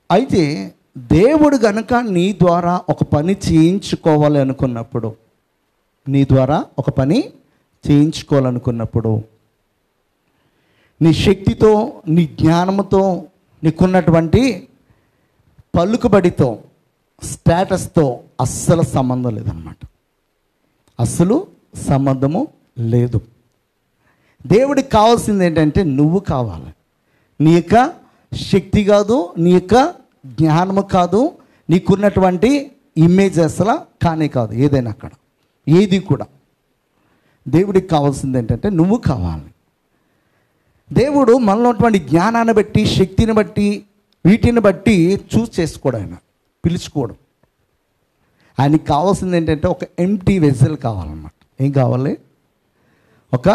అయితే దేవుడు గనుక నీ ద్వారా ఒక పని చేయించుకోవాలి అనుకున్నప్పుడు, నీ ద్వారా ఒక పని చేయించుకోవాలనుకున్నప్పుడు, నీ శక్తితో, నీ జ్ఞానంతో, నీకున్నటువంటి పలుకుబడితో, స్టేటస్తో అస్సలు సంబంధం లేదన్నమాట. అస్సలు సంబంధము లేదు. దేవుడికి కావాల్సింది ఏంటంటే నువ్వు కావాలి. నీ యొక్క శక్తి కాదు, నీ యొక్క జ్ఞానము కాదు, నీకున్నటువంటి ఇమేజ్ అసలు కానే కాదు. ఏదైనా అక్కడ ఏది కూడా దేవుడికి కావాల్సింది ఏంటంటే నువ్వు కావాలి. దేవుడు మనలో ఉన్నటువంటి జ్ఞానాన్ని బట్టి, శక్తిని బట్టి, వీటిని బట్టి చూస్ చేసుకోవడం, ఆయన పిలుచుకోవడం. ఆయనకి కావాల్సింది ఏంటంటే ఒక ఎంప్టీ వెజల్ కావాలన్నమాట. ఏం కావాలి? ఒక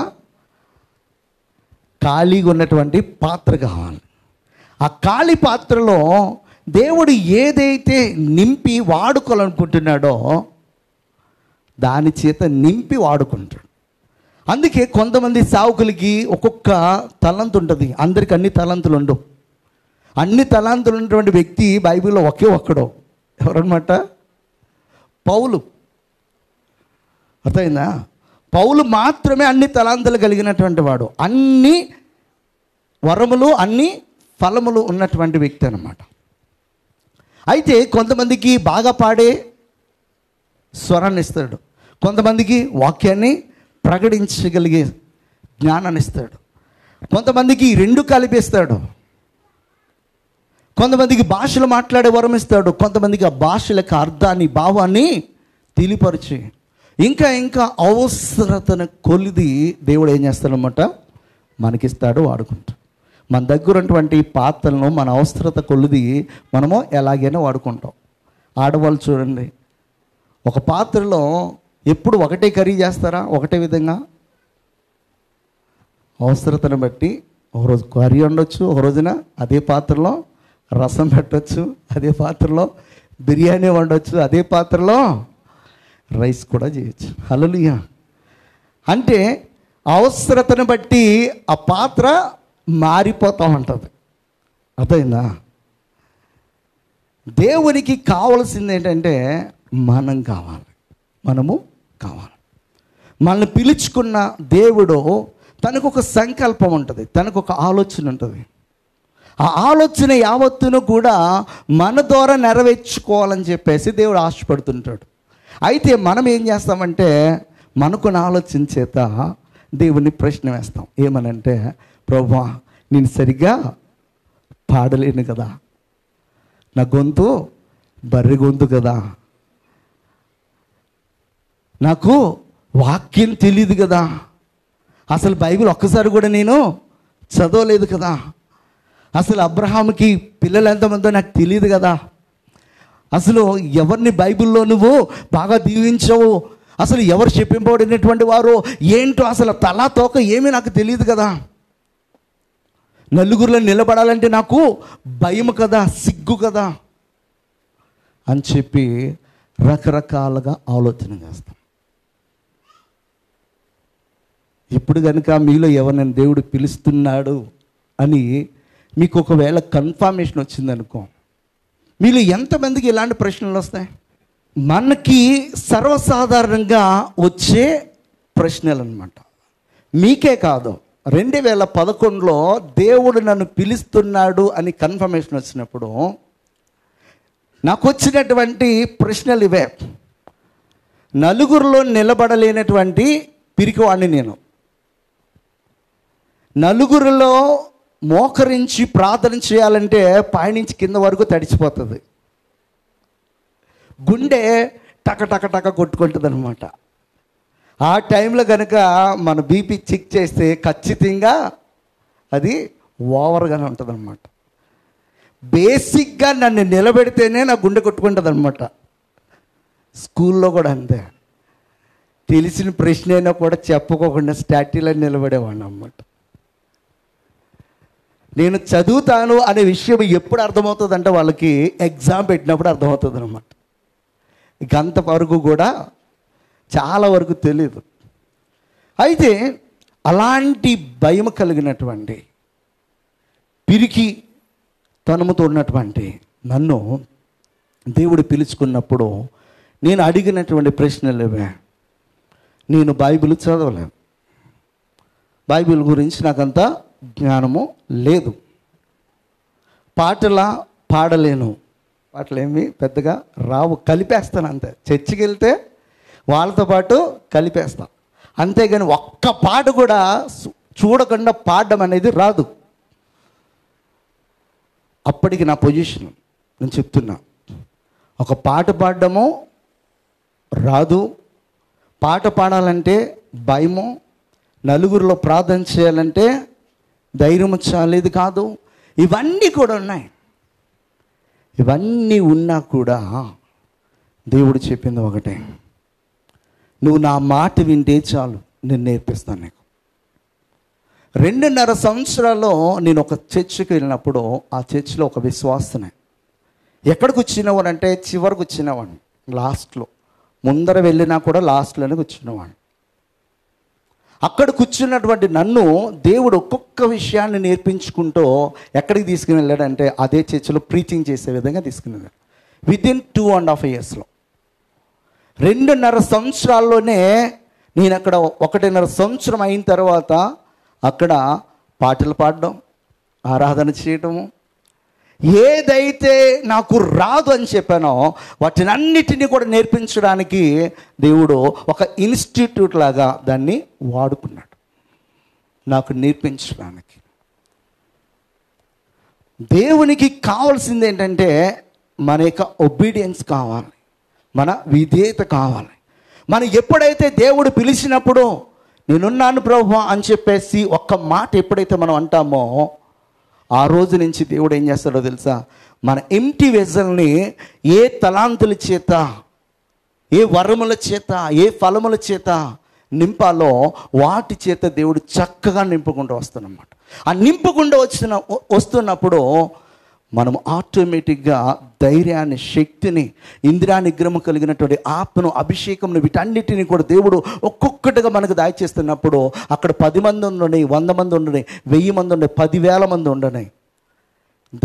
ఖాళీగా ఉన్నటువంటి పాత్ర కావాలి. ఆ ఖాళీ పాత్రలో దేవుడు ఏదైతే నింపి వాడుకోవాలనుకుంటున్నాడో దాని చేత నింపి వాడుకుంటాడు. అందుకే కొంతమంది సేవకులకి ఒక్కొక్క తలంతు ఉంటుంది. అందరికి అన్ని తలంతులు ఉండవు. అన్ని తలాంతులు ఉన్నటువంటి వ్యక్తి బైబిల్లో ఒకే ఒక్కడు. ఎవరన్నమాట? పౌలు. అర్థమైందా? పౌలు మాత్రమే అన్ని తలాంతులు కలిగినటువంటి వాడు, అన్ని వరములు, అన్ని ఫలములు ఉన్నటువంటి వ్యక్తి అన్నమాట. అయితే కొంతమందికి బాగా పాడే స్వరాన్ని ఇస్తాడు, కొంతమందికి వాక్యాన్ని ప్రకటించగలిగే జ్ఞానాన్ని ఇస్తాడు, కొంతమందికి రెండు కలిపేస్తాడు, కొంతమందికి భాషలు మాట్లాడే వరం ఇస్తాడు, కొంతమందికి ఆ భాషల యొక్క అర్థాన్ని, భావాన్ని తెలియపరిచి ఇంకా ఇంకా అవసరతను కొలిది దేవుడు ఏం చేస్తాడనమాట, మనకిస్తాడు, వాడుకుంటాడు. మన దగ్గర ఉన్నటువంటి పాత్రలను మన అవసరత కొలిది మనము ఎలాగైనా వాడుకుంటాం. ఆడవాళ్ళు చూడండి, ఒక పాత్రలో ఎప్పుడు ఒకటే కర్రీ చేస్తారా? ఒకటే విధంగా అవసరతను బట్టి ఒకరోజు కర్రీ వండొచ్చు, ఒక రోజున అదే పాత్రలో రసం పెట్టవచ్చు, అదే పాత్రలో బిర్యానీ వండొచ్చు, అదే పాత్రలో రైస్ కూడా చేయొచ్చు. హల్లెలూయా. అంటే అవసరతను బట్టి ఆ పాత్ర మారిపోతూ ఉంటుంది. అర్థమైందా? దేవునికి కావలసింది ఏంటంటే మనం కావాలి, మనము కావాలి. మనల్ని పిలుచుకున్న దేవుడు తనకు ఒక సంకల్పం ఉంటుంది, తనకు ఒక ఆలోచన ఉంటుంది. ఆ ఆలోచన యావత్తును కూడా మన ద్వారా నెరవేర్చుకోవాలని చెప్పేసి దేవుడు ఆశపడుతుంటాడు. అయితే మనం ఏం చేస్తామంటే మనకున్న ఆలోచన చేత దేవుని ప్రశ్న వేస్తాం. ఏమనంటే, ప్రభువా నేను సరిగ్గా పాడలేను కదా, నా గొంతు బర్రె గొంతు కదా, నాకు వాక్యం తెలియదు కదా, అసలు బైబిల్ ఒక్కసారి కూడా నేను చదవలేదు కదా, అసలు అబ్రహాముకి పిల్లలు ఎంతమందో నాకు తెలియదు కదా, అసలు ఎవరిని బైబిల్లో నువ్వు బాగా దీవించవు, అసలు ఎవరు చెప్పింపబడినటువంటి వారు ఏంటో అసలు తలా తోక ఏమీ నాకు తెలియదు కదా, నలుగురిలో నిలబడాలంటే నాకు భయం కదా, సిగ్గు కదా అని చెప్పి రకరకాలుగా ఆలోచన చేస్తాం. ఇప్పుడు కనుక మీలో ఎవరినైనా దేవుడు పిలుస్తున్నాడు అని మీకు ఒకవేళ కన్ఫర్మేషన్ వచ్చిందనుకో, మీలో ఎంతమందికి ఇలాంటి ప్రశ్నలు వస్తాయి? మనకి సర్వసాధారణంగా వచ్చే ప్రశ్నలు అన్నమాట. మీకే కాదు, 2011లో దేవుడు నన్ను పిలుస్తున్నాడు అని కన్ఫర్మేషన్ వచ్చినప్పుడు నాకు వచ్చినటువంటి ప్రశ్నలు ఇవే. నలుగురిలో నిలబడలేనటువంటి పిరికివాడిని నేను. నలుగురిలో మోకరించి ప్రార్థన చేయాలంటే పైనుంచి కింద వరకు తడిచిపోతుంది, గుండె టక టక టక కొట్టుకుంటుంది అనమాట. ఆ టైంలో కనుక మన బీపీ చెక్ చేస్తే ఖచ్చితంగా అది ఓవర్గానే ఉంటుంది అనమాట. బేసిక్గా నన్ను నిలబెడితేనే నా గుండె కొట్టుకుంటుంది అనమాట. స్కూల్లో కూడా అంతే, తెలిసిన ప్రశ్న అయినా కూడా చెప్పుకోకుండా స్టాట్యూలో నిలబడేవాడిని అన్నమాట. నేను చదువుతాను అనే విషయం ఎప్పుడు అర్థమవుతుంది అంటే వాళ్ళకి ఎగ్జామ్ పెట్టినప్పుడు అర్థమవుతుంది అనమాట. గంత వరకు కూడా చాలా వరకు తెలియదు. అయితే అలాంటి భయం కలిగినటువంటి, పిరికి తనుముతో ఉన్నటువంటి నన్ను దేవుడు పిలుచుకున్నప్పుడు నేను అడిగినటువంటి ప్రశ్నలు ఇవే. నేను బైబిల్ చదవలేను, బైబిల్ గురించి నాకంత జ్ఞానము లేదు, పాడలేను, పాటలు ఏమి పెద్దగా రావు, కలిపేస్తాను అంతే. చర్చికి వెళ్తే వాళ్ళతో పాటు కలిపేస్తాను, అంతేగాని ఒక్క పాట కూడా చూడకుండా పాడడం అనేది రాదు. అప్పటికి నా పొజిషన్ నేను చెప్తున్నా, ఒక పాట పాడడము రాదు, పాట పాడాలంటే భయము, నలుగురిలో ప్రార్థన చేయాలంటే ధైర్యం చాలేదు కాదు. ఇవన్నీ కూడా ఉన్నాయి. ఇవన్నీ ఉన్నా కూడా దేవుడు చెప్పింది ఒకటే, నువ్వు నా మాట వింటే చాలు, నేను నేర్పిస్తాను నీకు. 2.5 సంవత్సరాల్లో నేను ఒక చర్చికి వెళ్ళినప్పుడు ఆ చర్చిలో ఒక విశ్వాసనే. ఎక్కడికి వచ్చినవాడు అంటే చివరికి వచ్చినవాడిని, లాస్ట్లో. ముందర వెళ్ళినా కూడా లాస్ట్లోనే కూర్చున్నవాడిని. అక్కడ కూర్చున్నటువంటి నన్ను దేవుడు ఒక్కొక్క విషయాన్ని నేర్పించుకుంటూ ఎక్కడికి తీసుకుని వెళ్ళాడంటే అదే చర్చిలో ప్రీచింగ్ చేసే విధంగా తీసుకుని వెళ్ళాడు. విదిన్ 2.5 yearsలో, 2.5 సంవత్సరాల్లోనే నేను అక్కడ 1.5 సంవత్సరం అయిన తర్వాత అక్కడ పాటలు పాడడం, ఆరాధన చేయడము, ఏదైతే నాకు రాదు అని చెప్పానో వాటిని అన్నిటినీ కూడా నేర్పించడానికి దేవుడు ఒక ఇన్స్టిట్యూట్ లాగా దాన్ని వాడుకున్నాడు, నాకు నేర్పించడానికి. దేవునికి కావాల్సింది ఏంటంటే మన యొక్క ఒబీడియన్స్ కావాలి, మన విధేయత కావాలి. మనం ఎప్పుడైతే దేవుడు పిలిచినప్పుడు నేనున్నాను ప్రభువా అని చెప్పేసి ఒక్క మాట ఎప్పుడైతే మనం అంటామో ఆ రోజు నుంచి దేవుడు ఏం చేస్తాడో తెలుసా, మన ఎంప్టీ వెజల్ని ఏ తలాంతుల చేత, ఏ వరముల చేత, ఏ ఫలముల చేత నింపాలో వాటి చేత దేవుడు చక్కగా నింపుకుంటూ వస్తున్నమాట. ఆ నింపుకుంటూ వస్తున్నప్పుడు మనం ఆటోమేటిక్గా ధైర్యాన్ని, శక్తిని, ఇంద్రియ నిగ్రహం కలిగినటువంటి ఆత్మను, అభిషేకంను, వీటన్నిటిని కూడా దేవుడు ఒక్కొక్కటిగా మనకు దయచేస్తున్నప్పుడు అక్కడ 10 మంది ఉండని, 100 మంది ఉండని, 1000 మంది ఉండని, 10,000 మంది ఉండని,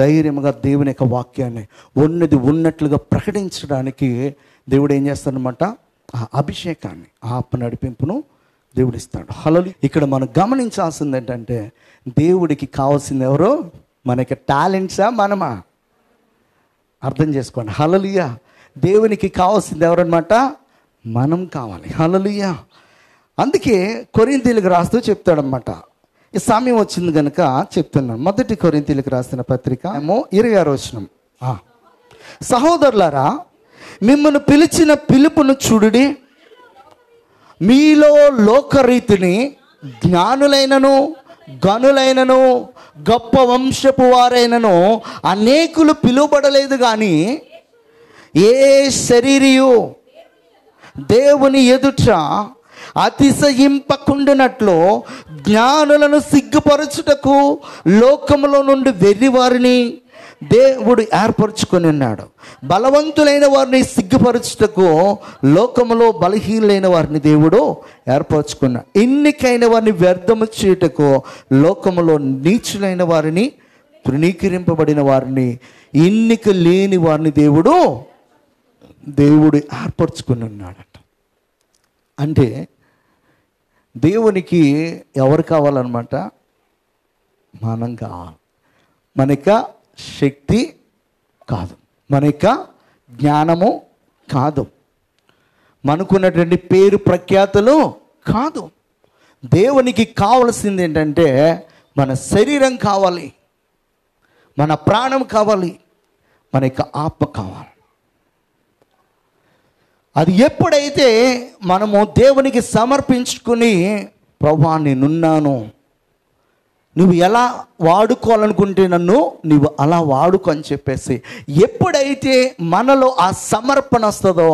ధైర్యంగా దేవుని యొక్క వాక్యాన్ని ఉన్నది ఉన్నట్లుగా ప్రకటించడానికి దేవుడు ఏం చేస్తాడనమాట, ఆ అభిషేకాన్ని, ఆత్మ నడిపింపును దేవుడు ఇస్తాడు. హల్లెలూయా. ఇక్కడ మనం గమనించాల్సింది ఏంటంటే దేవుడికి కావాల్సింది ఎవరు, మనకి టాలెంట్సా మనమా? అర్థం చేసుకోండి. హల్లెలూయా. దేవునికి కావాల్సింది ఎవరన్నమాట, మనం కావాలి. హల్లెలూయా. అందుకే కొరింథీయులకు రాస్తూ చెప్తాడనమాట. ఈ సమయం వచ్చింది కనుక చెప్తున్నాను. 1 కొరింథీయులకు రాసిన పత్రిక 26వ వచనం. సహోదరులారా, మిమ్మల్ని పిలిచిన పిలుపును చూడుడి, మీలో లోకరీతిని జ్ఞానులైనను, గనులైనను, గొప్ప వంశపు వారైనను అనేకులు పిలువబడలేదు, కానీ ఏ శరీరియు దేవుని ఎదుట అతిశయింపకుండునట్లు జ్ఞానులను సిగ్గుపరచుటకు లోకములో నుండి వెర్రివారిని దేవుడు ఏర్పరచుకొని ఉన్నాడు. బలవంతులైన వారిని సిగ్గుపరచుటకు లోకములో బలహీనులైన వారిని దేవుడు ఏర్పరచుకున్నాడు. ఎన్నికైన వారిని వ్యర్థము చేయుటకు లోకములో నీచులైన వారిని, తృణీకరింపబడిన వారిని, ఎన్నిక లేని వారిని దేవుడు ఏర్పరచుకుని ఉన్నాడట. అంటే దేవునికి ఎవరు కావాలన్నమాట, మనం కావాలి. మనక శక్తి కాదు, మన యొక్క జ్ఞానము కాదు, మనకున్నటువంటి పేరు ప్రఖ్యాతులు కాదు. దేవునికి కావాల్సింది ఏంటంటే మన శరీరం కావాలి, మన ప్రాణం కావాలి, మన యొక్క ఆత్మ కావాలి. అది ఎప్పుడైతే మనము దేవునికి సమర్పించుకుని, ప్రభువా నేనున్నాను, నువ్వు ఎలా వాడుకోవాలనుకుంటే నన్ను నువ్వు అలా వాడుకో అని చెప్పేసి ఎప్పుడైతే మనలో ఆ సమర్పణ వస్తుందో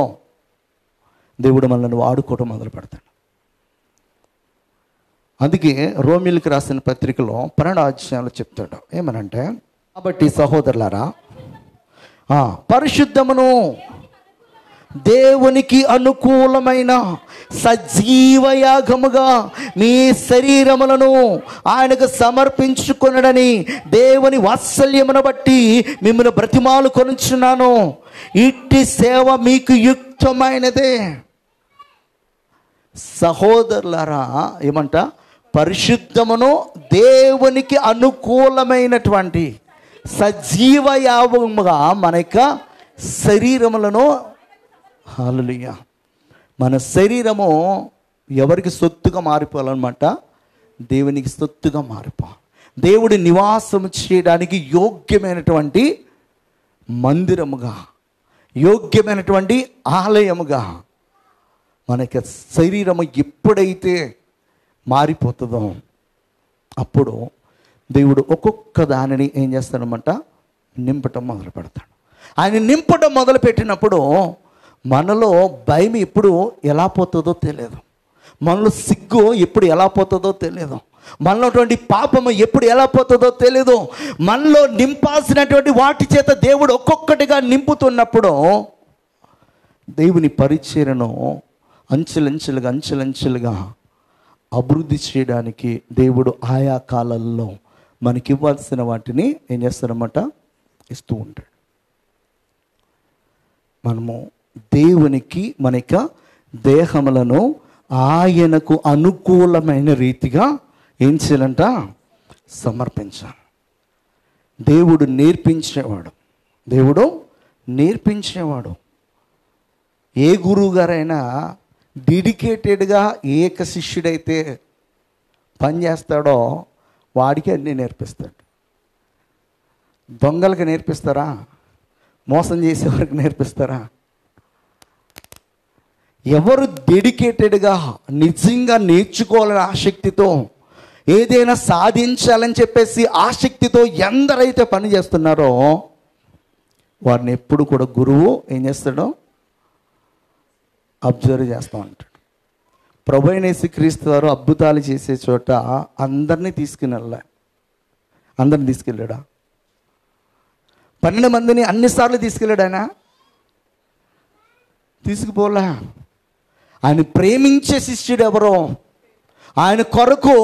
దేవుడు మనల్ని వాడుకోవడం మొదలు పెడతాడు. అందుకే రోమీయులకు రాసిన పత్రికలో 12వ అధ్యాయంలో చెప్తాడు ఏమనంటే, కాబట్టి సహోదరులారా, పరిశుద్ధమును దేవునికి అనుకూలమైన సజీవ యాగముగా మీ శరీరములను ఆయనకు సమర్పించుకొనడని దేవుని వాత్సల్యమును బట్టి మిమ్మల్ని బ్రతిమాలు కొనుచున్నాను. ఇట్టి సేవ మీకు యుక్తమైనదే. సహోదరులారా, ఏమంట? పరిశుద్ధమును దేవునికి అనుకూలమైనటువంటి సజీవ యాగముగా మన యొక్క శరీరములను, హల్లెలూయా, మన శరీరము ఎవరికి సొత్తుగా మారిపోవాలన్నమాట? దేవునికి సొత్తుగా మారిపోవాలి. దేవుడి నివాసం చేయడానికి యోగ్యమైనటువంటి మందిరముగా, యోగ్యమైనటువంటి ఆలయముగా మనకి శరీరము ఎప్పుడైతే మారిపోతుందో అప్పుడు దేవుడు ఒక్కొక్క దానిని ఏం చేస్తాడనమాట? నింపటం మొదలు పెడతాడు. ఆయన నింపటం మొదలుపెట్టినప్పుడు మనలో భయం ఎప్పుడు ఎలా పోతుందో తెలియదు, మనలో సిగ్గు ఎప్పుడు ఎలా పోతుందో తెలియదు, మనలోటువంటి పాపము ఎప్పుడు ఎలా పోతుందో తెలియదు. మనలో నింపాల్సినటువంటి వాటి చేత దేవుడు ఒక్కొక్కటిగా నింపుతున్నప్పుడు దేవుని పరిచర్యను అంచెలంచెలుగా అభివృద్ధి చేయడానికి దేవుడు ఆయా కాలాల్లో మనకి ఇవ్వాల్సిన వాటిని ఏం చేస్తారన్నమాట? ఇస్తూ ఉంటాడు. మనము దేవునికి మన యొక్క దేహములను ఆయనకు అనుకూలమైన రీతిగా ఏం చేయాలంట? సమర్పించాలి. దేవుడు నేర్పించేవాడు. ఏ గురువు గారైనా డెడికేటెడ్గా ఏక శిష్యుడైతే పనిచేస్తాడో వాడికి అన్నీ నేర్పిస్తాడు. దొంగలకి నేర్పిస్తారా? మోసం చేసేవారికి నేర్పిస్తారా? ఎవరు డెడికేటెడ్గా నిజంగా నేర్చుకోవాలని ఆసక్తితో ఏదైనా సాధించాలని చెప్పేసి ఆసక్తితో ఎందరైతే పని చేస్తున్నారో వారిని ఎప్పుడు కూడా గురువు ఏం చేస్తాడో అబ్జర్వ్ చేస్తూ ఉంటాడు. ప్రభువైన యేసుక్రీస్తు వారు అద్భుతాలు చేసే చోట అందరినీ తీసుకెళ్ళాడా? 12 మందిని అన్నిసార్లు తీసుకెళ్ళాడు ఆయన? తీసుకుపోలే. ఆయన ప్రేమించే శిష్యుడు ఎవరో, ఆయన కొరకు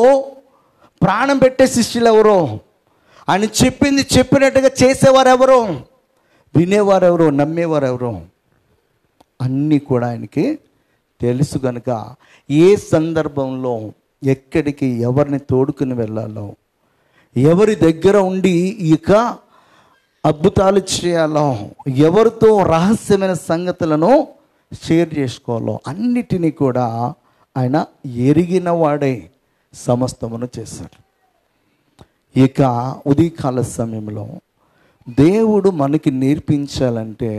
ప్రాణం పెట్టే శిష్యులు ఎవరో, ఆయన చెప్పింది చెప్పినట్టుగా చేసేవారు ఎవరో, వినేవారు ఎవరో, నమ్మేవారు ఎవరో అన్నీ కూడా ఆయనకి తెలుసు కనుక ఏ సందర్భంలో ఎక్కడికి ఎవరిని తోడుకుని వెళ్ళాలో, ఎవరి దగ్గర ఉండి ఇక అద్భుతాలు చేయాలో, ఎవరితో రహస్యమైన సంగతులను షేర్ చేసుకోవాలో అన్నిటినీ కూడా ఆయన ఎరిగిన వాడే సమస్తమును చేశాడు. ఇక ఉదయకాల సమయంలో దేవుడు మనకి నేర్పించాలంటే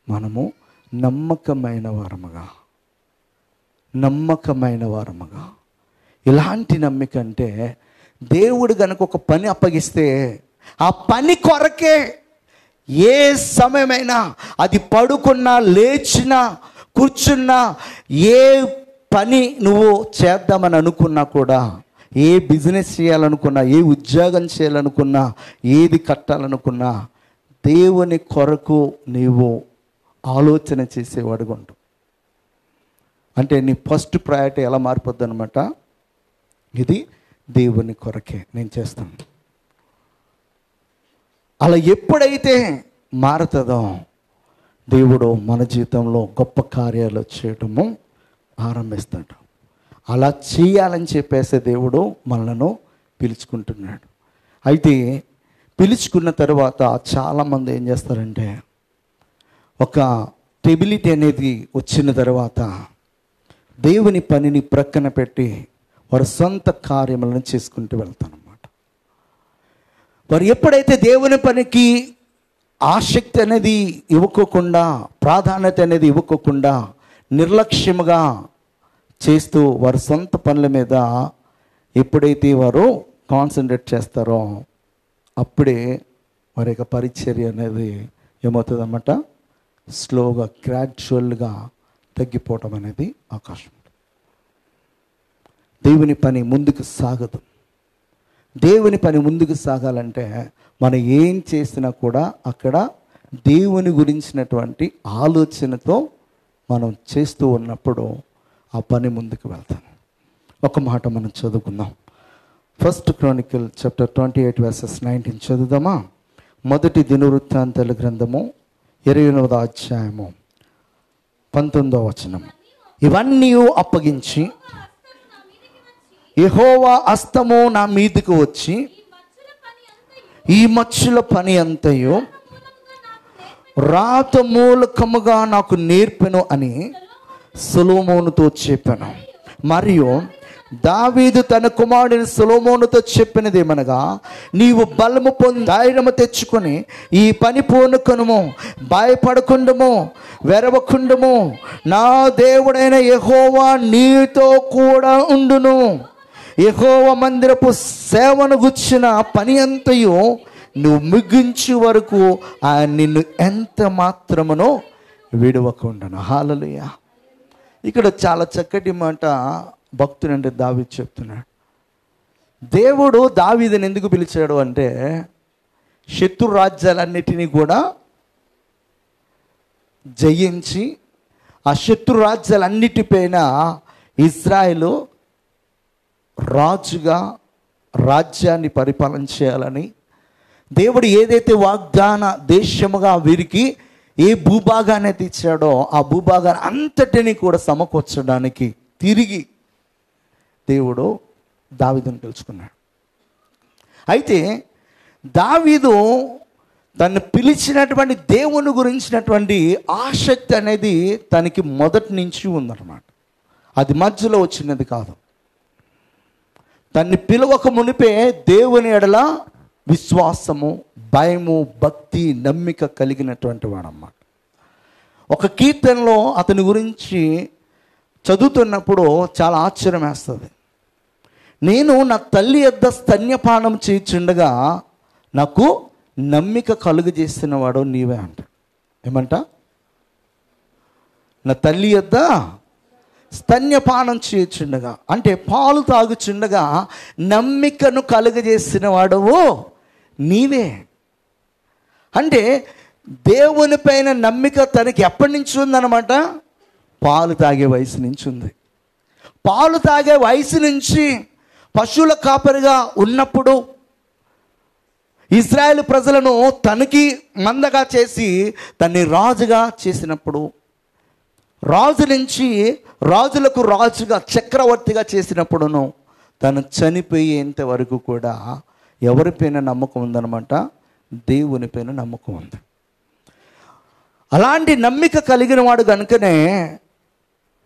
మనము నమ్మకమైన వారముగా ఎలాంటి నమ్మిక అంటే, దేవుడు కనుక ఒక పని అప్పగిస్తే ఆ పని కొరకే ఏ సమయమైనా, అది పడుకున్నా, లేచినా, కూర్చున్నా, ఏ పని నువ్వు చేద్దామని అనుకున్నా కూడా, ఏ బిజినెస్ చేయాలనుకున్నా, ఏ ఉద్యోగం చేయాలనుకున్నా, ఏది కట్టాలనుకున్నా, దేవుని కొరకు నీవు ఆలోచన చేసేవాడుగా ఉండు. అంటే నీ ఫస్ట్ ప్రయారిటీ ఎలా మారిపోద్ది అనమాట? ఇది దేవుని కొరకే నేను చేస్తాను. అలా ఎప్పుడైతే మారుతుందో దేవుడు మన జీవితంలో గొప్ప కార్యాలు చేయటము ఆరంభిస్తాడు. అలా చేయాలని చెప్పేసి దేవుడు మనలను పిలుచుకుంటున్నాడు. అయితే పిలుచుకున్న తర్వాత చాలామంది ఏం చేస్తారంటే, ఒక స్టెబిలిటీ అనేది వచ్చిన తర్వాత దేవుని పనిని ప్రక్కన పెట్టి వారి సొంత కార్యములను చేసుకుంటూ వెళ్తానమాట. వారు ఎప్పుడైతే దేవుని పనికి ఆసక్తి అనేది ఇవ్వకోకుండా, ప్రాధాన్యత అనేది ఇవ్వకోకుండా నిర్లక్ష్యముగా చేస్తూ వారి సొంత పనుల మీద ఎప్పుడైతే వారు కాన్సన్ట్రేట్ చేస్తారో అప్పుడే వారి యొక్క పరిచర్య అనేది ఏమవుతుందన్నమాట? స్లోగా, గ్రాడ్యువల్గా తగ్గిపోవటం అనేది అవకాశం. దేవుని పని ముందుకు సాగదు. దేవుని పని ముందుకు సాగాలంటే మనం ఏం చేసినా కూడా అక్కడ దేవుని గురించినటువంటి ఆలోచనతో మనం చేస్తూ ఉన్నప్పుడు ఆ పని ముందుకు వెళ్తాం. ఒక మాట మనం చదువుకుందాం. 1 Chronicle చాప్టర్ 28 verses 19 చదువుదామా? మొదటి దినవృత్తాంతాల గ్రంథము 28వ అధ్యాయము 19వ వచనం. ఇవన్నీ అప్పగించి యెహోవా హస్తము నా మీదకి వచ్చి ఈ మచ్చుల పని అంతయు రాత మూలకముగా నాకు నేర్పెను అని సొలొమోనుతో చెప్పాను. మరియు దావీదు తన కుమారుడిని సొలొమోనుతో చెప్పినది ఏమనగా, నీవు బలము పొంది ధైర్యము తెచ్చుకొని ఈ పని పూనుకొనుము, భయపడకుండము, వెరవకుండము. నా దేవుడైన యెహోవా నీతో కూడా ఉండును. యెహోవా మందిరపు సేవను గుచ్చిన పని అంతయు నువ్వు ముగించు వరకు ఆయన నిన్ను ఎంత మాత్రమునో విడవకుండాను. హల్లెలూయా. ఇక్కడ చాలా చక్కటి మాట భక్తుడంటే దావీదు చెప్తున్నాడు. దేవుడు దావీదుని ఎందుకు పిలిచాడు అంటే, శత్రు రాజ్యాలన్నిటినీ కూడా జయించి ఆ శత్రు రాజ్యాలన్నిటిపైన ఇజ్రాయేలు రాజుగా రాజ్యాన్ని పరిపాలన చేయాలని, దేవుడు ఏదైతే వాగ్దాన దేశముగా వీరికి ఏ భూభాగాన్ని అయితే ఇచ్చాడో ఆ భూభాగాన్ని అంతటిని కూడా సమకూర్చడానికి తిరిగి దేవుడు దావీదుని పిలుచుకున్నాడు. అయితే దావీదు తను పిలిచినటువంటి దేవుని గురించినటువంటి ఆసక్తి అనేది తనకి మొదటి నుంచి ఉందన్నమాట. అది మధ్యలో వచ్చినది కాదు. తన్ని పిలవక మునిపే దేవుని ఎడల విశ్వాసము, భయము, భక్తి, నమ్మిక కలిగినటువంటి వాడన్నమాట. ఒక కీర్తనలో అతని గురించి చదువుతున్నప్పుడు చాలా ఆశ్చర్యం వేస్తుంది. నేను నా తల్లి యొద్ద స్తన్యపానం చేయుచుండగా నాకు నమ్మిక కలుగజేసిన వాడు నీవే అంట. ఏమంట? నా తల్లి యొద్ద స్తన్యపానం చేయుచుండగా అంటే పాలు తాగుచుండగా నమ్మికను కలుగజేసిన వాడవు నీవే. అంటే దేవుని పైన నమ్మిక తనకి ఎప్పటి నుంచి ఉందన్నమాట? పాలు తాగే వయసు నుంచి ఉంది. పాలు తాగే వయసు నుంచి పశువుల కాపరిగా ఉన్నప్పుడు ఇశ్రాయేలు ప్రజలను తనకి మందగా చేసి తన్ని రాజుగా చేసినప్పుడు, రాజు నుంచి రాజులకు రాజుగా చక్రవర్తిగా చేసినప్పుడును తను చనిపోయేంత వరకు కూడా ఎవరిపైన నమ్మకం ఉందన్నమాట? దేవుని పైన నమ్మకం ఉంది. అలాంటి నమ్మిక కలిగిన వాడు కనుకనే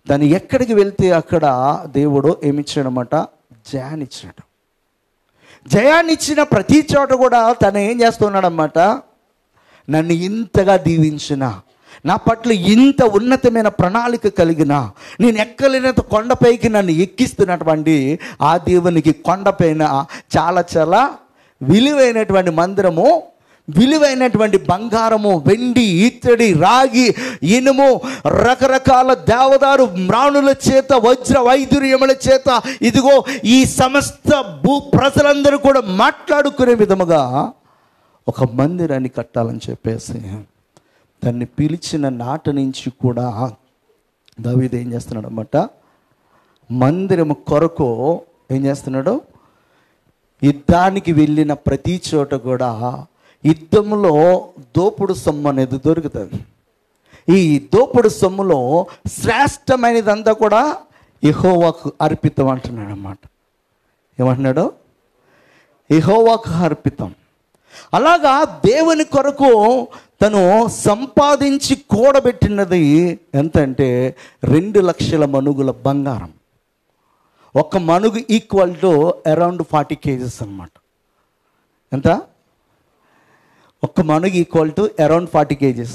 తను ఎక్కడికి వెళ్తే అక్కడ దేవుడు ఏమిచ్చాడనమాట? జయాన్నిచ్చాడు. జయాన్నిచ్చిన ప్రతి చోట కూడా తను ఏం చేస్తున్నాడన్నమాట? నన్ను ఇంతగా దీవించిన, నా పట్ల ఇంత ఉన్నతమైన ప్రణాళిక కలిగిన, నేను ఎక్కలేనంత కొండపైకి నన్ను ఎక్కిస్తున్నటువంటి ఆ దేవునికి కొండపైన చాలా చాలా విలువైనటువంటి మందిరము, విలువైనటువంటి బంగారము, వెండి, ఇత్తడి, రాగి, ఇనుము, రకరకాల దేవదారు మ్రాణుల చేత, వజ్ర వైదుర్యముల చేత, ఇదిగో ఈ సమస్త భూ ప్రజలందరూ కూడా మాట్లాడుకునే విధముగా ఒక మందిరాన్ని కట్టాలని చెప్పేసి దాన్ని పిలిచిన నాట నుంచి కూడా దావీదు ఏం చేస్తున్నాడు అన్నమాట? మందిరము కొరకు ఏం చేస్తున్నాడు? యుద్ధానికి వెళ్ళిన ప్రతి చోట కూడా యుద్ధంలో దోపుడు సొమ్ము అనేది దొరుకుతుంది. ఈ దోపుడు సొమ్ములో శ్రేష్టమైనదంతా కూడా యెహోవాకు అర్పితం అంటున్నాడు అన్నమాట. ఏమంటున్నాడు? యెహోవాకు అర్పితం. అలాగా దేవుని కొరకు తను సంపాదించి కూడబెట్టినది ఎంతంటే 2 లక్షల మణుగుల బంగారం. ఒక మణుగు ఈక్వల్ టు అరౌండ్ 40 kgs అన్నమాట. ఎంత? ఒక మణుగు ఈక్వల్ టు అరౌండ్ 40 kgs.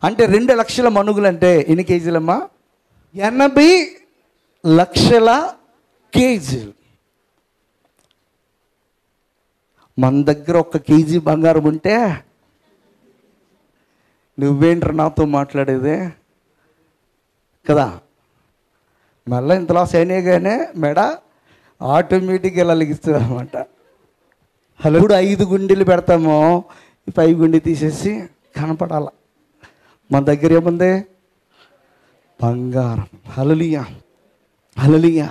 అంటే 2 లక్షల మణుగులు అంటే ఎన్ని కేజీలమ్మా? 80 లక్షల కేజీలు. మన దగ్గర 1 కేజీ బంగారం ఉంటే నువ్వేంట్రా నాతో మాట్లాడేదే కదా. మళ్ళీ ఇంతలా సైనిగానే మెడ ఆటోమేటిక్గా ఇలా లెగిస్తుంది అనమాట. అలా కూడా 5 గుండెలు పెడతామో 5 గుండె తీసేసి కనపడాల. మన దగ్గర ఏముంది? బంగారం. హల్లెలూయా, హల్లెలూయా.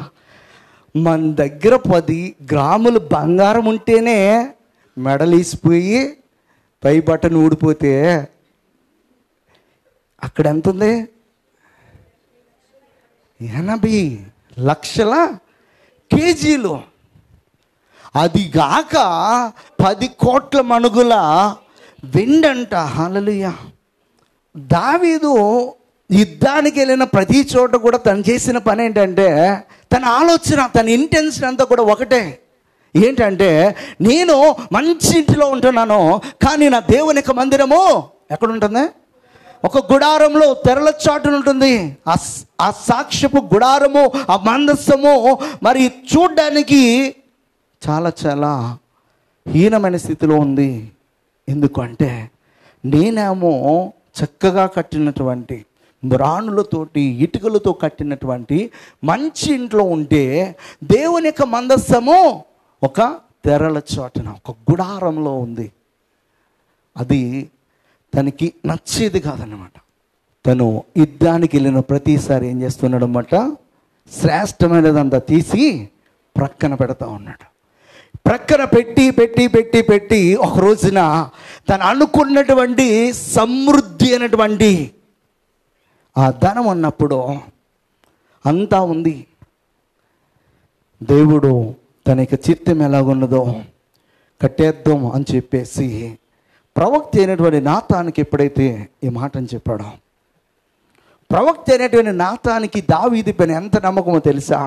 మన దగ్గర 10 గ్రాములు బంగారం ఉంటేనే మెడలీసిపోయి పై బటన్ ఊడిపోతే అక్కడ ఎంత ఉంది? 80 లక్షల కేజీలు. అదిగాక 10 కోట్ల మణుగుల వెండంట. హల్లెలూయా. దావీదు యుద్ధానికి వెళ్ళిన ప్రతి చోట కూడా తను చేసిన పని ఏంటంటే, తన ఆలోచన, తన ఇంటెన్షన్ అంతా కూడా ఒకటే. ఏంటంటే, నేను మంచి ఇంటిలో ఉంటున్నాను, కానీ నా దేవుని యొక్క మందిరము ఎక్కడ ఉంటుంది? ఒక గుడారంలో తెరల చాటున ఉంటుంది. ఆ సాక్ష్యపు గుడారము, ఆ మందస్సము మరి చూడ్డానికి చాలా చాలా హీనమైన స్థితిలో ఉంది. ఎందుకంటే నేనేమో చక్కగా కట్టినటువంటి రాణులతోటి ఇటుకలతో కట్టినటువంటి మంచి ఇంట్లో ఉంటే, దేవుని యొక్క మందస్సము ఒక తెరల చాటున ఒక గుడారంలో ఉంది. అది తనకి నచ్చేది కాదన్నమాట. తను యుద్ధానికి వెళ్ళిన ప్రతిసారి ఏం చేస్తున్నాడు అన్నమాట? శ్రేష్టమైనదంతా తీసి ప్రక్కన పెడతా ఉన్నాడు. ప్రక్కన పెట్టి పెట్టి పెట్టి పెట్టి ఒక రోజున తను అనుకున్నటువంటి సమృద్ధి అయినటువంటి ఆ ధనం ఉన్నప్పుడు అంతా ఉంది. దేవుడు తన యొక్క చిత్తం ఎలాగున్నదో కట్టేద్దాం అని చెప్పేసి ప్రవక్త అయినటువంటి నాతానికి ఎప్పుడైతే ఈ మాటని చెప్పాడో, ప్రవక్త అయినటువంటి నాతానికి దావీదు పైన ఎంత నమ్మకమో తెలుసా?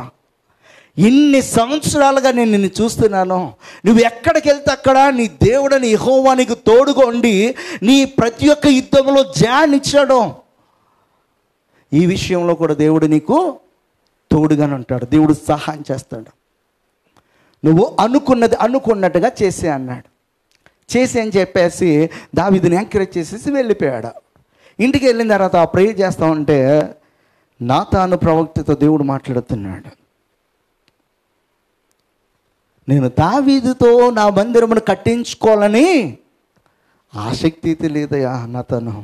ఇన్ని సంవత్సరాలుగా నేను నిన్ను చూస్తున్నాను, నువ్వు ఎక్కడికి వెళ్తే అక్కడ నీ దేవుడని యెహోవా నీకు తోడుగా ఉండి నీ ప్రతి ఒక్క యుద్ధంలో జయాన్నిచ్చాడు. ఈ విషయంలో కూడా దేవుడు నీకు తోడుగానే ఉంటాడు, దేవుడు సహాయం చేస్తాడు. నువ్వు అనుకున్నది అనుకున్నట్టుగా చేసే అన్నాడు. చేసి అని చెప్పేసి దావీదుని ఎంకరేజ్ చేసేసి వెళ్ళిపోయాడు. ఇంటికి వెళ్ళిన తర్వాత ప్రేయర్ చేస్తూ ఉంటే నాతాను ప్రవక్తతో దేవుడు మాట్లాడుతున్నాడు. నేను దావీదుతో నా మందిరమును కట్టించుకోవాలని ఆసక్తి అయితే లేదయా నాతాను.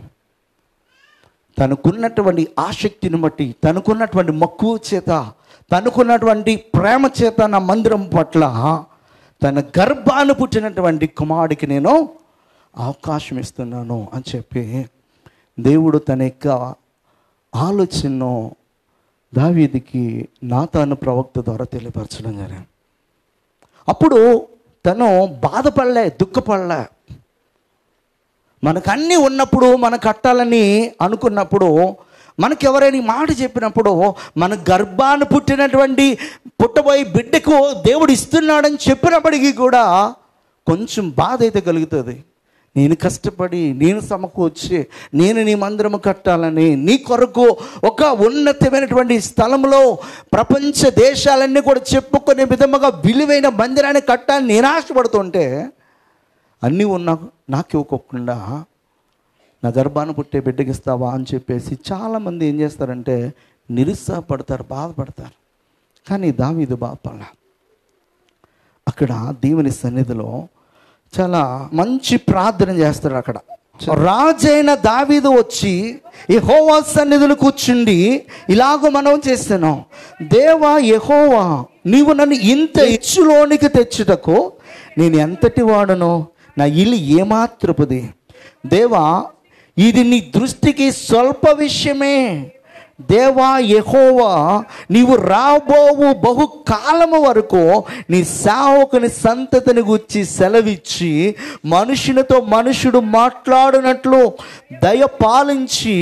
తనకున్నటువంటి ఆసక్తిని బట్టి, తనకున్నటువంటి మక్కువ చేత, తనకున్నటువంటి ప్రేమ చేత నా మందిరం పట్ల తన గర్భాన్ని పుట్టినటువంటి కుమారుడికి నేను అవకాశం ఇస్తున్నాను అని చెప్పి దేవుడు తన యొక్క ఆలోచనను దావీదుకి నాతాను ప్రవక్త ద్వారా తెలియపరచడం జరిగింది. అప్పుడు తను బాధపడలే, దుఃఖపడలే. మనకు అన్నీ ఉన్నప్పుడు, మనం కట్టాలని అనుకున్నప్పుడు, మనకు ఎవరైనా మాట చెప్పినప్పుడు, మన గర్భాన్ని పుట్టబోయే బిడ్డకు దేవుడు ఇస్తున్నాడని చెప్పినప్పటికీ కూడా కొంచెం బాధ అయితే కలుగుతుంది. నేను కష్టపడి, నేను సమకూర్చి, నేను నీ మందిరము కట్టాలని, నీ కొరకు ఒక ఉన్నతమైనటువంటి స్థలంలో ప్రపంచ దేశాలన్నీ కూడా చెప్పుకునే విధముగా విలువైన మందిరాన్ని కట్టాలని నేను ఆశపడుతుంటే, అన్నీ ఉన్నా నాకు ఇవ్వకుండా నా గర్భాన్ని పుట్టే బిడ్డకి ఇస్తావా అని చెప్పేసి చాలామంది ఏం చేస్తారంటే నిరుత్సాహపడతారు, బాధపడతారు. కానీ దావీదు బాధపడలా. అక్కడ దేవుని సన్నిధిలో చాలా మంచి ప్రార్థన చేస్తాడు. అక్కడ రాజైన దావీదు వచ్చి యెహోవా సన్నిధిలో కూర్చుండి ఇలాగ మనం చేస్తున్నాం. దేవా యెహోవా, నీవు నన్ను ఇంత ఇచ్చులోనికి తెచ్చుటకు నేను ఎంతటి వాడను? నా ఇల్లు ఏమాత్రపుది. దేవా, ఇది నీ దృష్టికి స్వల్ప విషయమే. దేవా యెహోవా, నీవు రాబోవు బహుకాలము వరకు నీ సేవకుని సంతతిని గురించి సెలవిచ్చి మనుషునితో మనుషుడు మాట్లాడినట్లు దయ పాలించి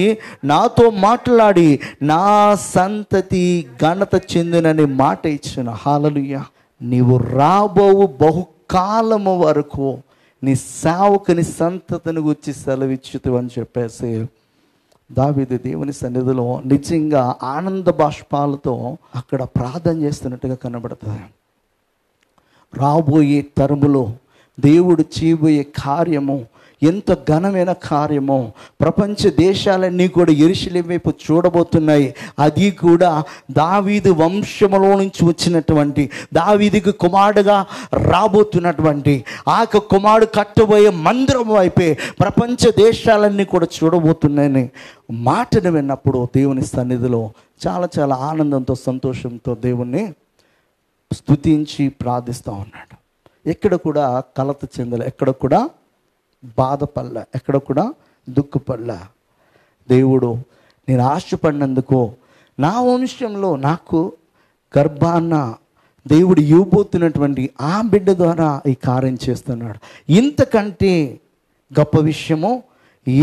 నాతో మాట్లాడి నా సంతతి ఘనత చెందినని మాట ఇచ్చిన. హల్లెలూయా. నీవు రాబోవు బహుకాలము వరకు నీ సేవకుని సంతతిని గురించి సెలవిచ్చుతు అని చెప్పేసి దావీదు దేవుని సన్నిధిలో నిజంగా ఆనంద బాష్పాలతో అక్కడ ప్రార్థన చేస్తున్నట్టుగా కనబడుతుంది. రాబోయే తరములో దేవుడు చేయబోయే కార్యము ఎంత ఘనమైన కార్యమో. ప్రపంచ దేశాలన్నీ కూడా యెరూషలేము వైపు చూడబోతున్నాయి. అది కూడా దావీదు వంశములో నుంచి వచ్చినటువంటి, దావీదుకు కుమారుడుగా రాబోతున్నటువంటి ఆ కుమారుడు కట్టబోయే మందిరం వైపే ప్రపంచ దేశాలన్నీ కూడా చూడబోతున్నాయని మాటను విన్నప్పుడు దేవుని సన్నిధిలో చాలా చాలా ఆనందంతో, సంతోషంతో దేవుణ్ణి స్తుతించి ప్రార్థిస్తూ ఉన్నాడు. ఎక్కడ కూడా కలత చెందలే, ఎక్కడ కూడా బాధపడలే, ఎక్కడ కూడా దుఃఖపడలే. దేవుడు, నేను ఆశపడినందుకు నా వంశంలో నాకు గర్భాన్న దేవుడు ఇవ్వబోతున్నటువంటి ఆ బిడ్డ ద్వారా ఈ కార్యం చేస్తున్నాడు, ఇంతకంటే గొప్ప విషయము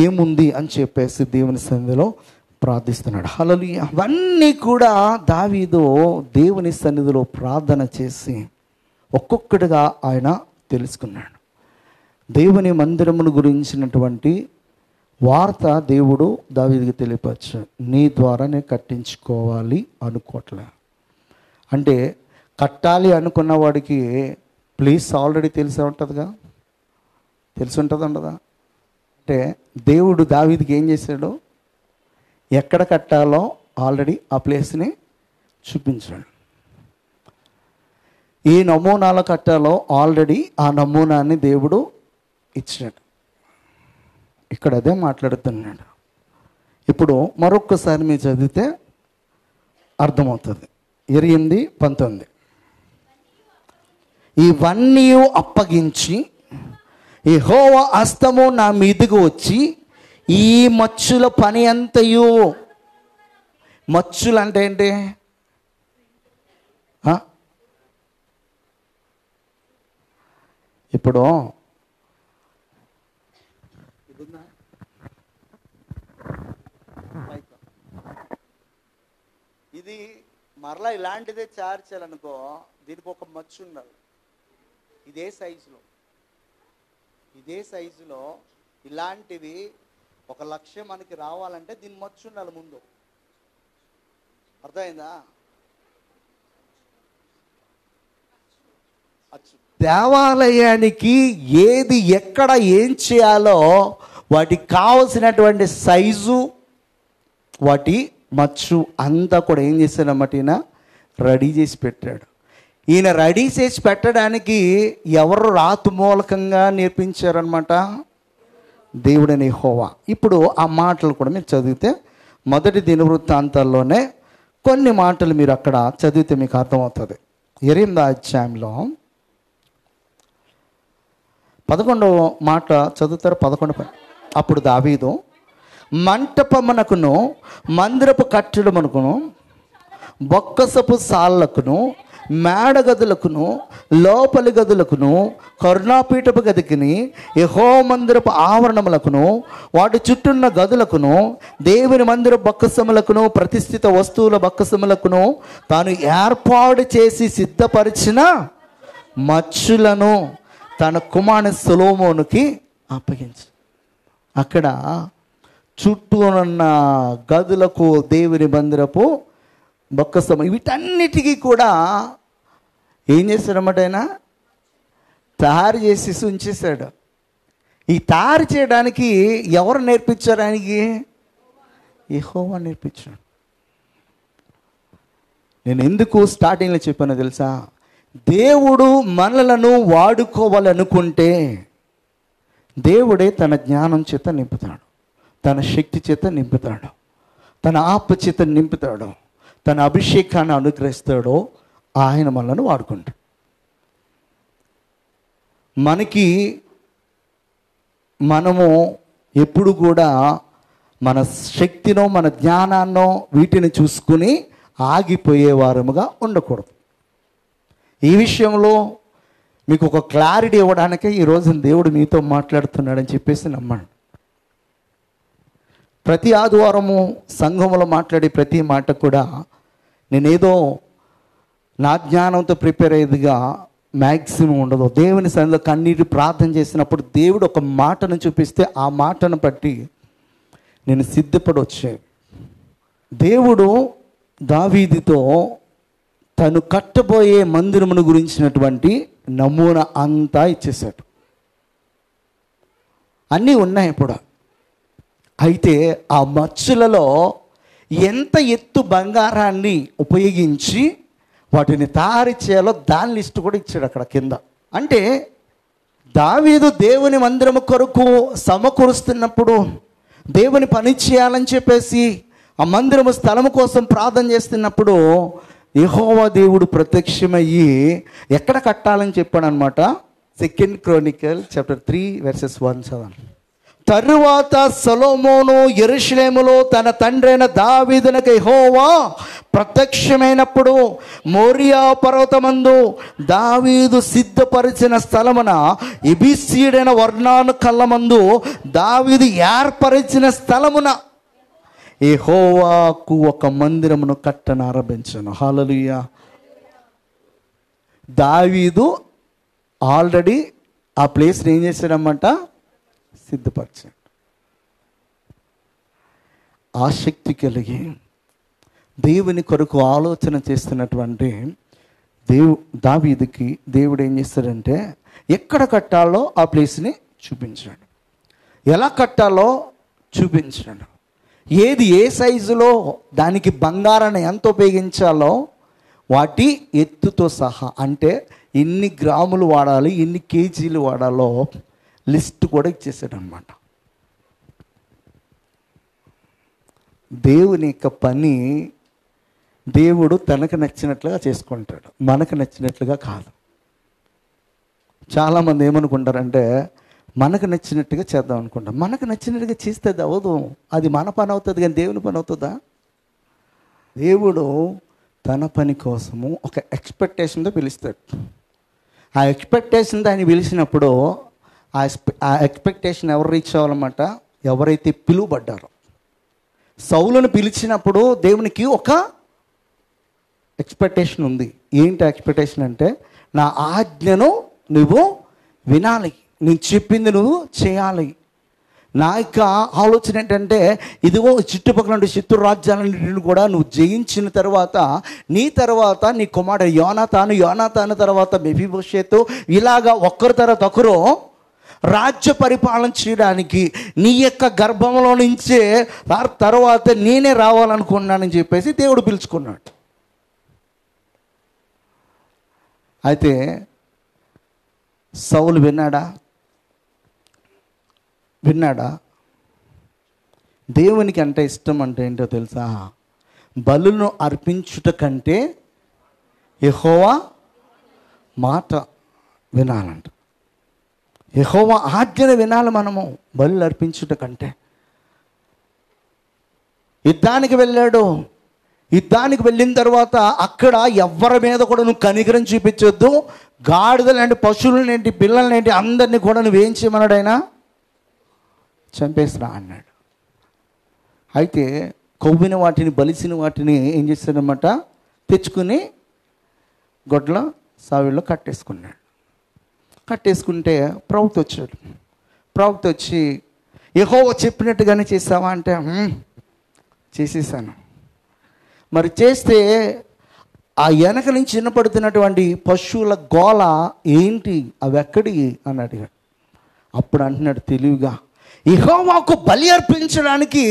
ఏముంది అని చెప్పేసి దేవుని సన్నిధిలో ప్రార్థిస్తున్నాడు. హల్లెలూయా. అవన్నీ కూడా దావీదు దేవుని సన్నిధిలో ప్రార్థన చేసి ఒక్కొక్కటిగా ఆయన తెలుసుకున్నాడు. దేవుని మందిరమును గురించినటువంటి వార్త దేవుడు దావీదుకి తెలియపరచు, నీ ద్వారానే కట్టించుకోవాలి అనుకోవట్లే. అంటే కట్టాలి అనుకున్న వాడికి ప్లేస్ ఆల్రెడీ తెలిసే ఉంటుందిగా, తెలిసి ఉంటుంది ఉండదా? అంటే దేవుడు దావీదుకి ఏం చేశాడు, ఎక్కడ కట్టాలో ఆల్రెడీ ఆ ప్లేస్ని చూపించాడు. ఈ నమూనాలో కట్టాలో ఆల్రెడీ ఆ నమూనాన్ని దేవుడు ఇచ్చాడు. ఇక్కడ అదే మాట్లాడుతున్నాడు. ఇప్పుడు మరొక్కసారి మీరు చదివితే అర్థమవుతుంది. 8:19 ఇవన్నీ అప్పగించి యెహోవా హస్తము నా మీదకు వచ్చి ఈ మచ్చుల పని అంతయు, మచ్చులు అంటే ఏంటి? ఇప్పుడు ఇది మరలా ఇలాంటిదే చేర్చాలనుకో, దీనికి ఒక మచ్చు ఉండాలి. ఇదే సైజులో ఇలాంటివి 1,00,000 మనకి రావాలంటే దీని మచ్చు ఉండాలి ముందు. అర్థమైందా? దేవాలయానికి ఏది ఎక్కడ ఏం చేయాలో వాటికి కావలసినటువంటి సైజు, వాటి మచ్చు అంతా కూడా ఏం చేశాడన్నమాట, ఈయన రెడీ చేసి పెట్టాడు. ఈయన రెడీ చేసి పెట్టడానికి ఎవరు రాతు మూలకంగా నేర్పించారనమాట, దేవుడైన యెహోవా. ఇప్పుడు ఆ మాటలు కూడా మీరు చదివితే మొదటి దినవృత్తాంతాల్లోనే కొన్ని మాటలు మీరు అక్కడ చదివితే మీకు అర్థమవుతుంది. 8వ అధ్యాయంలో 11వ మాట చదువుతారు. 11. అప్పుడు దావీదు మంటపమునకును మందిరపు కట్టడమునకును బొక్కసపు సాళ్లకును మేడగదులకును లోపలి గదులకును కరుణాపీఠపు గదికిని యెహోవా మందిరపు ఆవరణములకును వాటి చుట్టూన్న గదులకును దేవుని మందిర బొక్కసములకును ప్రతిష్ఠిత వస్తువుల బొక్కసములకును తాను ఏర్పాటు చేసి సిద్ధపరిచిన మచ్చులను తన కుమారుని సొలొమోనుకి అప్పగించు. అక్కడ చుట్టూ ఉన్న గదులకు దేవుని మందిరపు బొక్కసము వీటన్నిటికీ కూడా ఏం చేశాడన్నమాట, ఆయన తయారు చేసి ఉంచేశాడు. ఈ తయారు చేయడానికి ఎవరు నేర్పించారు ఆయనకి? యెహోవా నేర్పించాడు. నేను ఎందుకు స్టార్టింగ్లో చెప్పానో తెలుసా? దేవుడు మనలను వాడుకోవాలనుకుంటే దేవుడే తన జ్ఞానం చేత నింపుతాడు, తన శక్తి చేత నింపుతాడు, తన ఆత్మ చేత నింపుతాడు, తన అభిషేకాన్ని అనుగ్రహిస్తాడో ఆయన మనల్ని వాడుకుంటాడు. మనము ఎప్పుడు కూడా మన శక్తినో మన జ్ఞానాన్నో వీటిని చూసుకుని ఆగిపోయే వారముగా ఉండకూడదు. ఈ విషయంలో మీకు ఒక క్లారిటీ ఇవ్వడానికే ఈరోజు దేవుడు మీతో మాట్లాడుతున్నాడని చెప్పేసి నమ్మండి. ప్రతి ఆదివారము సంఘంలో మాట్లాడే ప్రతి మాట కూడా నేనేదో నా జ్ఞానంతో ప్రిపేర్ అయ్యేదిగా మ్యాక్సిమం ఉండదు. దేవుని సన్నిధిలో కన్నీటి ప్రార్థన చేసినప్పుడు దేవుడు ఒక మాటను చూపిస్తే ఆ మాటను బట్టి నేను సిద్ధపడి వచ్చాను. దేవుడు దావీదుతో తను కట్టబోయే మందిరమును గురించినటువంటి నమూనా అంతా ఇచ్చేశాడు. అన్నీ ఉన్నాయి ఇప్పుడు. అయితే ఆ మచ్చులలో ఎంత ఎత్తు బంగారాన్ని ఉపయోగించి వాటిని తయారు చేయాలో దాని లిస్టు కూడా ఇచ్చాడు అక్కడ కింద. అంటే దావీదు దేవుని మందిరము కొరకు సమకూరుస్తున్నప్పుడు, దేవుని పని చేయాలని చెప్పేసి ఆ మందిరము స్థలము కోసం ప్రార్థన చేస్తున్నప్పుడు యెహోవా దేవుడు ప్రత్యక్షమయ్యి ఎక్కడ కట్టాలని చెప్పాడు అనమాట. 2 Chronicles chapter 3 verses 1-7. తరువాత సొలొమోను యెరూషలేములో తన తండ్రైన దావీదునకు యెహోవా ప్రత్యక్షమైనప్పుడు మోరియా పర్వతమందు దావీదు సిద్ధపరిచిన స్థలమున ఎబీసీయుడైన వర్ణాను కళ్ళమందు దావీదు ఏర్పరిచిన స్థలమున యెహోవాకు ఒక మందిరమును కట్టనారంభించాను. హల్లెలూయా. దావీదు ఆల్రెడీ ఆ ప్లేస్ని ఏం చేశాడన్నమాట, సిద్ధపరిచాడు. ఆసక్తి కలిగి దేవుని కొరకు ఆలోచన చేస్తున్నటువంటి దావీదుకి దేవుడు ఏం చేస్తాడంటే ఎక్కడ కట్టాలో ఆ ప్లేస్ని చూపించాడు, ఎలా కట్టాలో చూపించాడు, ఏది ఏ సైజులో దానికి బంగారాన్ని ఎంత ఉపయోగించాలో వాటి ఎత్తుతో సహా, అంటే ఎన్ని గ్రాములు వాడాలి, ఎన్ని కేజీలు వాడాలో లిస్ట్ కూడా ఇచ్చేసాడు అనమాట. దేవుని యొక్క పని దేవుడు తనకు నచ్చినట్లుగా చేసుకుంటాడు, మనకు నచ్చినట్లుగా కాదు. చాలామంది ఏమనుకుంటారంటే మనకు నచ్చినట్టుగా చేద్దాం అనుకుంటాం. మనకు నచ్చినట్టుగా చేస్తే అది అవ్వదు, అది మన పని అవుతుంది కానీ దేవుని పని అవుతుందా? దేవుడు తన పని కోసము ఒక ఎక్స్పెక్టేషన్తో పిలుస్తాడు. ఆ ఎక్స్పెక్టేషన్తో ఆయన పిలిచినప్పుడు ఆ ఎక్స్పెక్టేషన్ ఎవరు రీచ్ అవ్వాలన్నమాట, ఎవరైతే పిలువబడ్డారో. సౌలును పిలిచినప్పుడు దేవునికి ఒక ఎక్స్పెక్టేషన్ ఉంది. ఏంటి ఎక్స్పెక్టేషన్ అంటే, నా ఆజ్ఞను నువ్వు వినాలి, నేను చెప్పింది నువ్వు చేయాలి. నా యొక్క ఆలోచన ఏంటంటే, ఇదిగో చుట్టుపక్కల ఉండే శత్రు రాజ్యాలన్నింటిని కూడా నువ్వు జయించిన తర్వాత నీ తర్వాత నీ కుమారుడు యోనాతాను తర్వాత మెఫీబోషెతు, ఇలాగా ఒక్కరి తర్వాత ఒకరు రాజ్య పరిపాలన చేయడానికి నీ యొక్క గర్భంలో నుంచే తర్వాత నేనే రావాలనుకున్నానని చెప్పేసి దేవుడు పిలుచుకున్నాడు. అయితే సౌలు విన్నాడా? దేవునికి అంటే ఇష్టం అంటే ఏంటో తెలుసా? బలులను అర్పించుట కంటే యెహోవా మాట వినాలంట. యెహోవా ఆజ్ఞను వినాలి మనము బలులు అర్పించుట కంటే. యుద్ధానికి వెళ్ళాడు. యుద్ధానికి వెళ్ళిన తర్వాత అక్కడ ఎవరి మీద కూడా నువ్వు కనికరం చూపించొద్దు, గాడిదలేంటి, పశువులనేంటి, పిల్లలనేంటి అందరినీ కూడా నువ్వేం చేయమన్నాడు ఆయన? చంపేసిరా అన్నాడు. అయితే కొవ్విన వాటిని, బలిసిన వాటిని ఏం చేశాడనమాట, తెచ్చుకుని గొడ్ల సావిలో కట్టేసుకుంటే ప్రవక్త వచ్చాడు. ప్రవక్త వచ్చి, యెహోవా చెప్పినట్టుగానే చేసావా అంటే, చేసేసాను. మరి చేస్తే ఆ వెనక నుంచి వినపడుతున్నటువంటి పశువుల గోల ఏంటి, అవి ఎక్కడి అని అడిగాడు. అప్పుడు అంటున్నాడు తెలివిగా, యెహోవాకు బలి అర్పించడానికి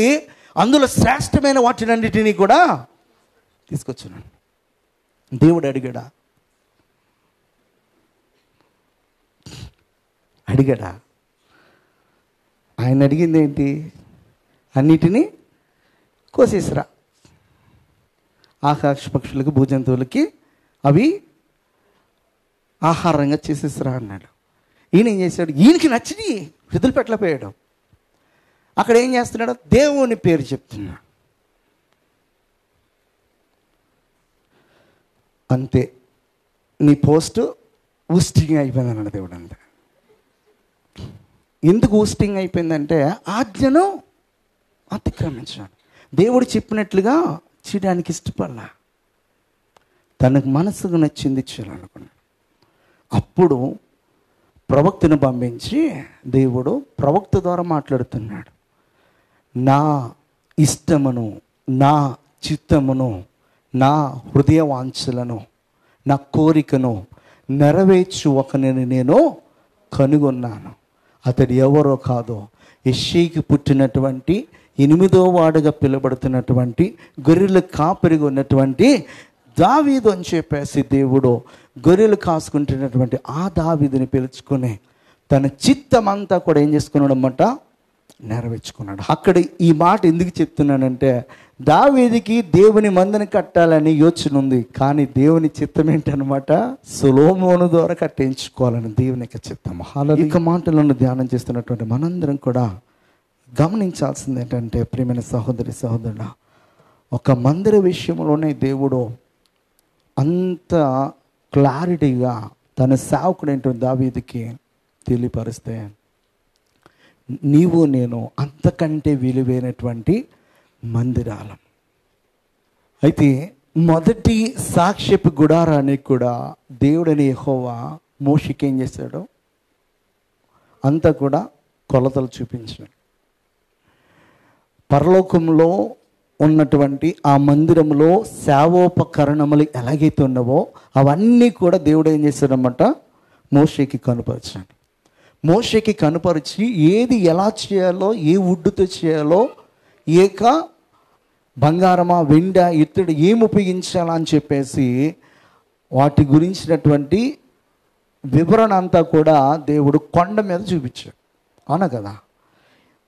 అందులో శ్రేష్టమైన వాటినన్నిటినీ కూడా తీసుకొచ్చున్నాను. దేవుడు అడిగాడా? ఆయన అడిగింది ఏంటి? అన్నిటినీ కోసేసిరా, ఆకాశ పక్షులకి, భూజంతువులకి అవి ఆహారంగా చేసేసిరా అన్నాడు. ఈయన ఏం చేశాడు? ఈయనకి నచ్చింది వదిలిపెట్టలేకపోయాడు. అక్కడ ఏం చేస్తున్నాడు? దేవుని పేరు చెప్తున్నాడు. అంతే, నీ పోస్టు ఊస్టింగ్ అయిపోయింది అన్నాడు దేవుడు. అంతే. ఎందుకు ఊస్టింగ్ అయిపోయిందంటే ఆజ్ఞను అతిక్రమించాడు. దేవుడు చెప్పినట్లుగా చేయడానికి ఇష్టపడలా, తనకు మనసుకు నచ్చింది చేయాలనుకున్నాడు. అప్పుడు ప్రవక్తను పంపించి దేవుడు ప్రవక్త ద్వారా మాట్లాడుతున్నాడు. నా ఇష్టమును, నా చిత్తమును, నా హృదయ వాంఛలను, నా కోరికను నెరవేర్చు ఒకరిని నేను కనుగొన్నాను. అతడు ఎవరో కాదు, యెష్షయికి పుట్టినటువంటి 8వ వాడుగా పిలువబడుతున్నటువంటి గొర్రెలు కాపరిగా ఉన్నటువంటి దావీదు అని చెప్పేసి దేవుడు గొర్రెలు కాసుకుంటున్నటువంటి ఆ దావీదుని పిలుచుకుని తన చిత్తమంతా కూడా ఏం చేసుకున్నాడు అన్నమాట, నెరవేర్చుకున్నాడు. అక్కడ ఈ మాట ఎందుకు చెప్తున్నానంటే, దావీదుకి దేవుని మందిని కట్టాలని యోచన ఉంది, కానీ దేవుని చిత్తం ఏంటనమాట, సొలొమోను ద్వారా కట్టించుకోవాలని దేవుని యొక్క చిత్తం. ఇక మాటలను ధ్యానం చేస్తున్నటువంటి మనందరం కూడా గమనించాల్సింది ఏంటంటే, ప్రియమైన సహోదరి సహోదరుడా, ఒక మందిర విషయంలోనే దేవుడు అంత క్లారిటీగా తన సేవకుడైన దావీదుకి తెలియపరిస్తే, నీవు నేను అంతకంటే విలువైనటువంటి మందిరాలం. అయితే మొదటి సాక్ష్యపు గుడారానికి కూడా దేవుడని యెహోవా మోషేకి ఏం చేశాడు, అంతా కూడా కొలతలు చూపించాడు. పరలోకంలో ఉన్నటువంటి ఆ మందిరంలో సేవోపకరణములు ఎలాగైతే ఉన్నావో అవన్నీ కూడా దేవుడు ఏం చేశాడన్నమాట, మోషేకి కనుపరిచాడు. మోషేకి కనుపరిచి ఏది ఎలా చేయాలో, ఏ వుడ్డుతో చేయాలో, ఏక బంగారమా వెండ ఇత్తడి ఏమి ఉపయోగించాలా అని చెప్పేసి వాటి గురించినటువంటి వివరణ అంతా కూడా దేవుడు కొండ మీద చూపించాడు. అవునా కదా?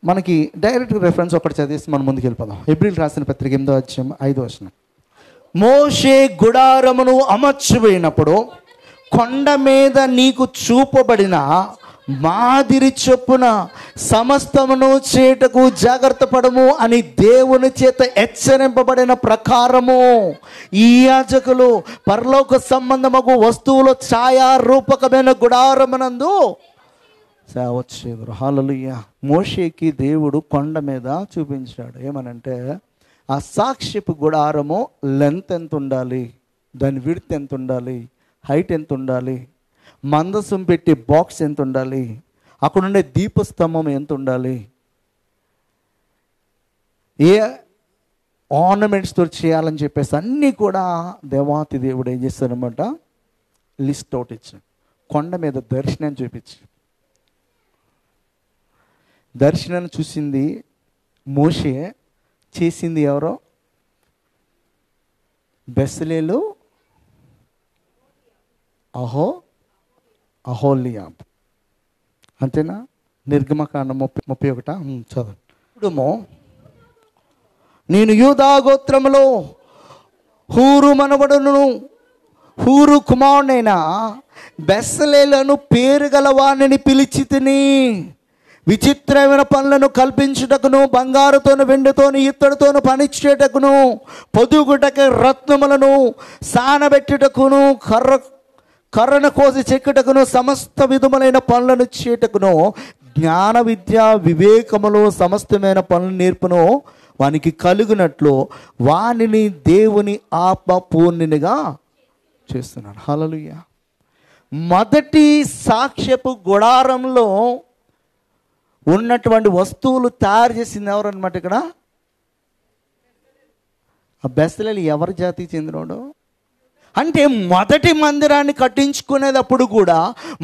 మనకి డైరెక్ట్ రెఫరెన్స్ ఒకటి చదివేసి మనం ముందుకు వెళ్ళిపోదాం. హెబ్రీయులకు రాసిన పత్రిక 8వ అధ్యాయం 5వ వచనం. మోషే గుడారమును అమర్చిపోయినప్పుడు కొండ మీద నీకు చూపబడిన మాదిరి చొప్పున సమస్తమును చేటకు జాగ్రత్త పడము అని దేవుని చేత హెచ్చరింపబడిన ప్రకారము ఈ యాజకులు పరలోక సంబంధముకు వస్తువుల ఛాయారూపకమైన గుడారమునందు సేవ చేయుదురు. హల్లెలూయా. మోషేకి దేవుడు కొండ మీద చూపించాడు. ఏమనంటే, ఆ సాక్ష్యపు గుడారము లెంత్ ఎంత ఉండాలి, దాని విడ్త్ ఎంత ఉండాలి, హైట్ ఎంత ఉండాలి, మందసం పెట్టి బాక్స్ ఎంత ఉండాలి, అక్కడుండే దీపస్తంభం ఎంత ఉండాలి, ఏ ఆర్నమెంట్స్తో చేయాలని చెప్పేసి అన్నీ కూడా దేవాతి దేవుడు ఏం చేస్తాడనమాట, లిస్ట్ అవుట్ ఇచ్చాడు. కొండ మీద దర్శనం చూపించాడు. దర్శనాన్ని చూసింది మోషే, చేసింది ఎవరో, బెసలేలు అహోలియాబ్. అంతేనా? నిర్గమకాండం 31 చదువు. నేను యూదా గోత్రములో హూరు మనవడును హూరు కుమారుడైన బెసలేలను పేరు గలవాణిని పిలిచి తిని విచిత్రమైన పనులను కల్పించుటకును, బంగారుతోను వెండితోను ఇత్తడితోను పనిచేటకును, పొదుగుటకు రత్నములను సానబెట్టుటకును, కర్రను కోసి చెక్కుటకును, సమస్త విధములైన పనులను చేటకును, జ్ఞాన విద్య వివేకములు సమస్తమైన పనులు నేర్పును వానికి కలుగునట్లు వానిని దేవుని ఆత్మ పూర్ణినిగా చేస్తున్నాడు. హల్లెలూయా. మొదటి సాక్ష్యపు గుడారంలో ఉన్నటువంటి వస్తువులు తయారు చేసింది ఎవరన్నమాట? ఇక్కడ ఆ బెసలేలు ఎవరి జాతికి చెందినోడు అంటే, మొదటి మందిరాన్ని కట్టించుకునేటప్పుడు కూడా,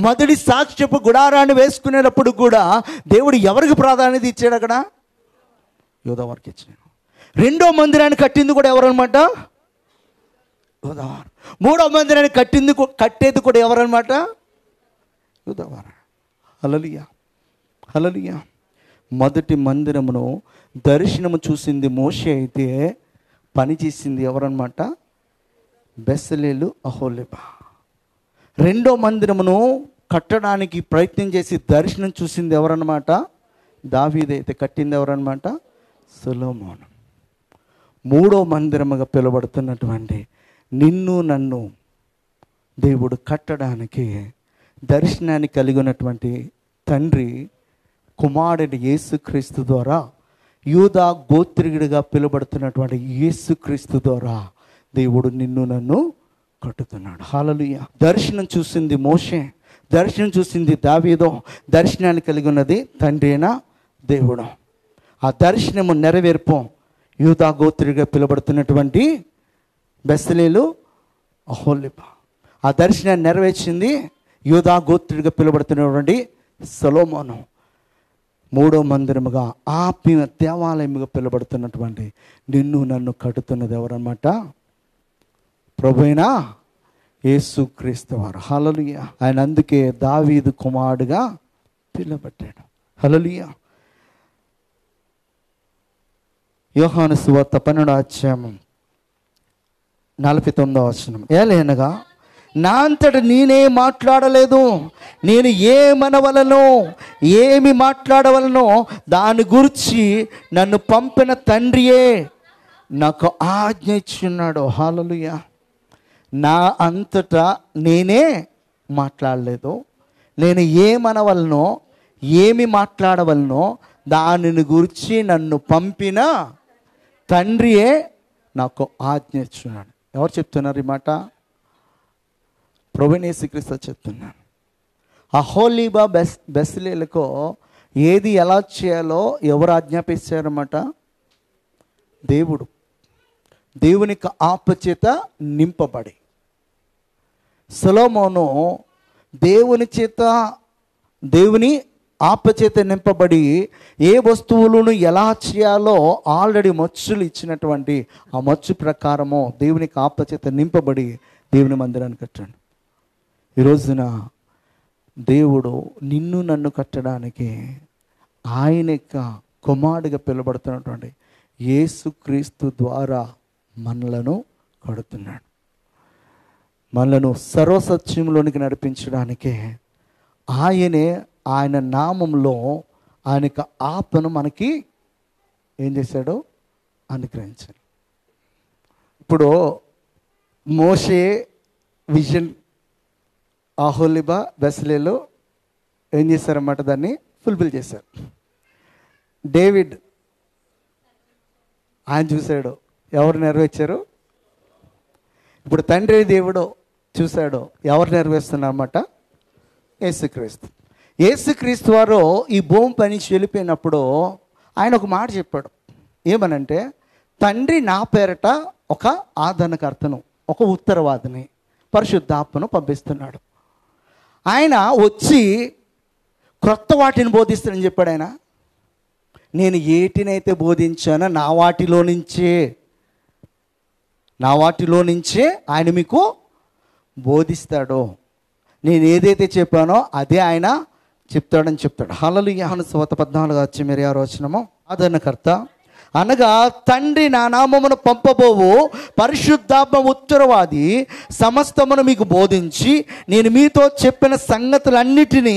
మొదటి సాక్ష్యపు గుడారాన్ని వేసుకునేటప్పుడు కూడా దేవుడు ఎవరికి ప్రాధాన్యత ఇచ్చాడు? అక్కడ యూదా వారికి ఇచ్చాడు. రెండో మందిరాన్ని కట్టింది కూడా ఎవరన్నమాట? యూదా వారు. మూడో మందిరాన్ని కట్టేది కూడా ఎవరన్నమాట? యూదా వారు. హల్లెలూయా, హల్లెలూయా. మొదటి మందిరమును దర్శనము చూసింది మోషే అయితే, పని చేసింది ఎవరన్నమాట? బెసలేలు అహోలిబా. రెండో మందిరమును కట్టడానికి ప్రయత్నం చేసి దర్శనం చూసింది ఎవరన్నమాట? దావీదు. అయితే కట్టింది ఎవరన్నమాట? సొలొమోను. మూడో మందిరముగా పిలువబడుతున్నటువంటి నిన్ను నన్ను దేవుడు కట్టడానికి దర్శనాన్ని కలిగి ఉన్నటువంటి తండ్రి కుమారుడు యేసుక్రీస్తు ద్వారా, యూదా గోత్రికుడిగా పిలువబడుతున్నటువంటి యేసుక్రీస్తు ద్వారా దేవుడు నిన్ను నన్ను కట్టుతున్నాడు. హల్లెలూయా. దర్శనం చూసింది మోషే, దర్శనం చూసింది దావీదు, దర్శనాన్ని కలిగి ఉన్నది తండ్రి అయిన దేవుడు. ఆ దర్శనము నెరవేర్పు యూదా గోత్రిగా పిలువబడుతున్నటువంటి బెసలేలు అహోలిబా. ఆ దర్శనాన్ని నెరవేర్చింది యూదా గోత్రుడిగా పిలువబడుతున్నటువంటి సొలొమోను. మూడో మందిరముగా ఆత్మీయ దేవాలయముగా పిలువబడుతున్నటువంటి నిన్ను నన్ను కట్టుతున్నది ఎవరన్నమాట? ప్రభువైన యేసుక్రీస్తు వారు. హల్లెలూయా. ఆయన అందుకే దావీదు కుమారుడుగా పిలువబడ్డాడు. హల్లెలూయా. యోహాను సువార్త 12:49 ఏలైనగా నా అంతట నేనే మాట్లాడలేదు, నేను ఏమనవలనో ఏమి మాట్లాడవలనో దాని గురించి నన్ను పంపిన తండ్రియే నాకు ఆజ్ఞ ఇచ్చున్నాడు. హల్లెలూయా. నా అంతటా నేనే మాట్లాడలేదు, నేను ఏమనవలనో ఏమి మాట్లాడవలనో దానిని గురించి నన్ను పంపిన తండ్రియే నాకు ఆజ్ఞ ఇచ్చున్నాడు. ఎవరు చెప్తున్నారు ఈ మాట? ప్రభువైన యేసుక్రీస్తు చెప్తున్నాను. అహోలీబా బెస్లేలకు ఏది ఎలా చేయాలో ఎవరు ఆజ్ఞాపించారన్నమాట? దేవుడు. దేవునికి ఆత్మచేత నింపబడి సొలొమోను దేవుని ఆత్మచేత నింపబడి ఏ వస్తువులను ఎలా చేయాలో ఆల్రెడీ మచ్చులు ఇచ్చినటువంటి ఆ మచ్చు ప్రకారము దేవునికి ఆత్మచేత నింపబడి దేవుని మందిరాన్ని కట్టాడు. ఈ రోజున దేవుడు నిన్ను నన్ను కట్టడానికి ఆయన యొక్క కుమారుడిగా పిలువబడుతున్నటువంటి యేసుక్రీస్తు ద్వారా మనలను కడుతున్నాడు. మనలను సర్వసత్యంలోనికి నడిపించడానికే ఆయనే ఆయన నామంలో ఆయన యొక్క ఆత్మను మనకి ఏం చేశాడో అనుగ్రహించాడు. ఇప్పుడు మోషే విజన్ అహోలీబా బెస్లేలో ఏం చేశారన్నమాట? దాన్ని ఫుల్ఫిల్ చేశారు. డేవిడ్ ఆయన చూశాడు, ఎవరు నెరవేర్చారు? ఇప్పుడు తండ్రి దేవుడు చూశాడు, ఎవరు నెరవేరుస్తున్నారన్నమాట? యేసుక్రీస్తు. యేసుక్రీస్తు వారు ఈ భూమి పని నుంచి వెళ్ళిపోయినప్పుడు ఆయన ఒక మాట చెప్పాడు. ఏమనంటే, తండ్రి నా పేరట ఒక ఆదరణకర్తను, ఒక ఉత్తరవాదిని, పరిశుద్ధాత్మను పంపిస్తున్నాడు. ఆయన వచ్చి క్రొత్త వాటిని బోధిస్తాడని చెప్పాడు. ఆయన నేను ఏటినైతే బోధించానో నా వాటిలో నుంచే ఆయన మీకు బోధిస్తాడు. నేను ఏదైతే చెప్పానో అదే ఆయన చెప్తాడని చెప్తాడు. హల్లెలూయా. యోహాను సువార్త 14:6 ఆదరణకర్త అనగా తండ్రి నా నామమును పంపబోవు పరిశుద్ధాత్మ ఉత్తరవాది సమస్తమును మీకు బోధించి నేను మీతో చెప్పిన సంగతులన్నిటినీ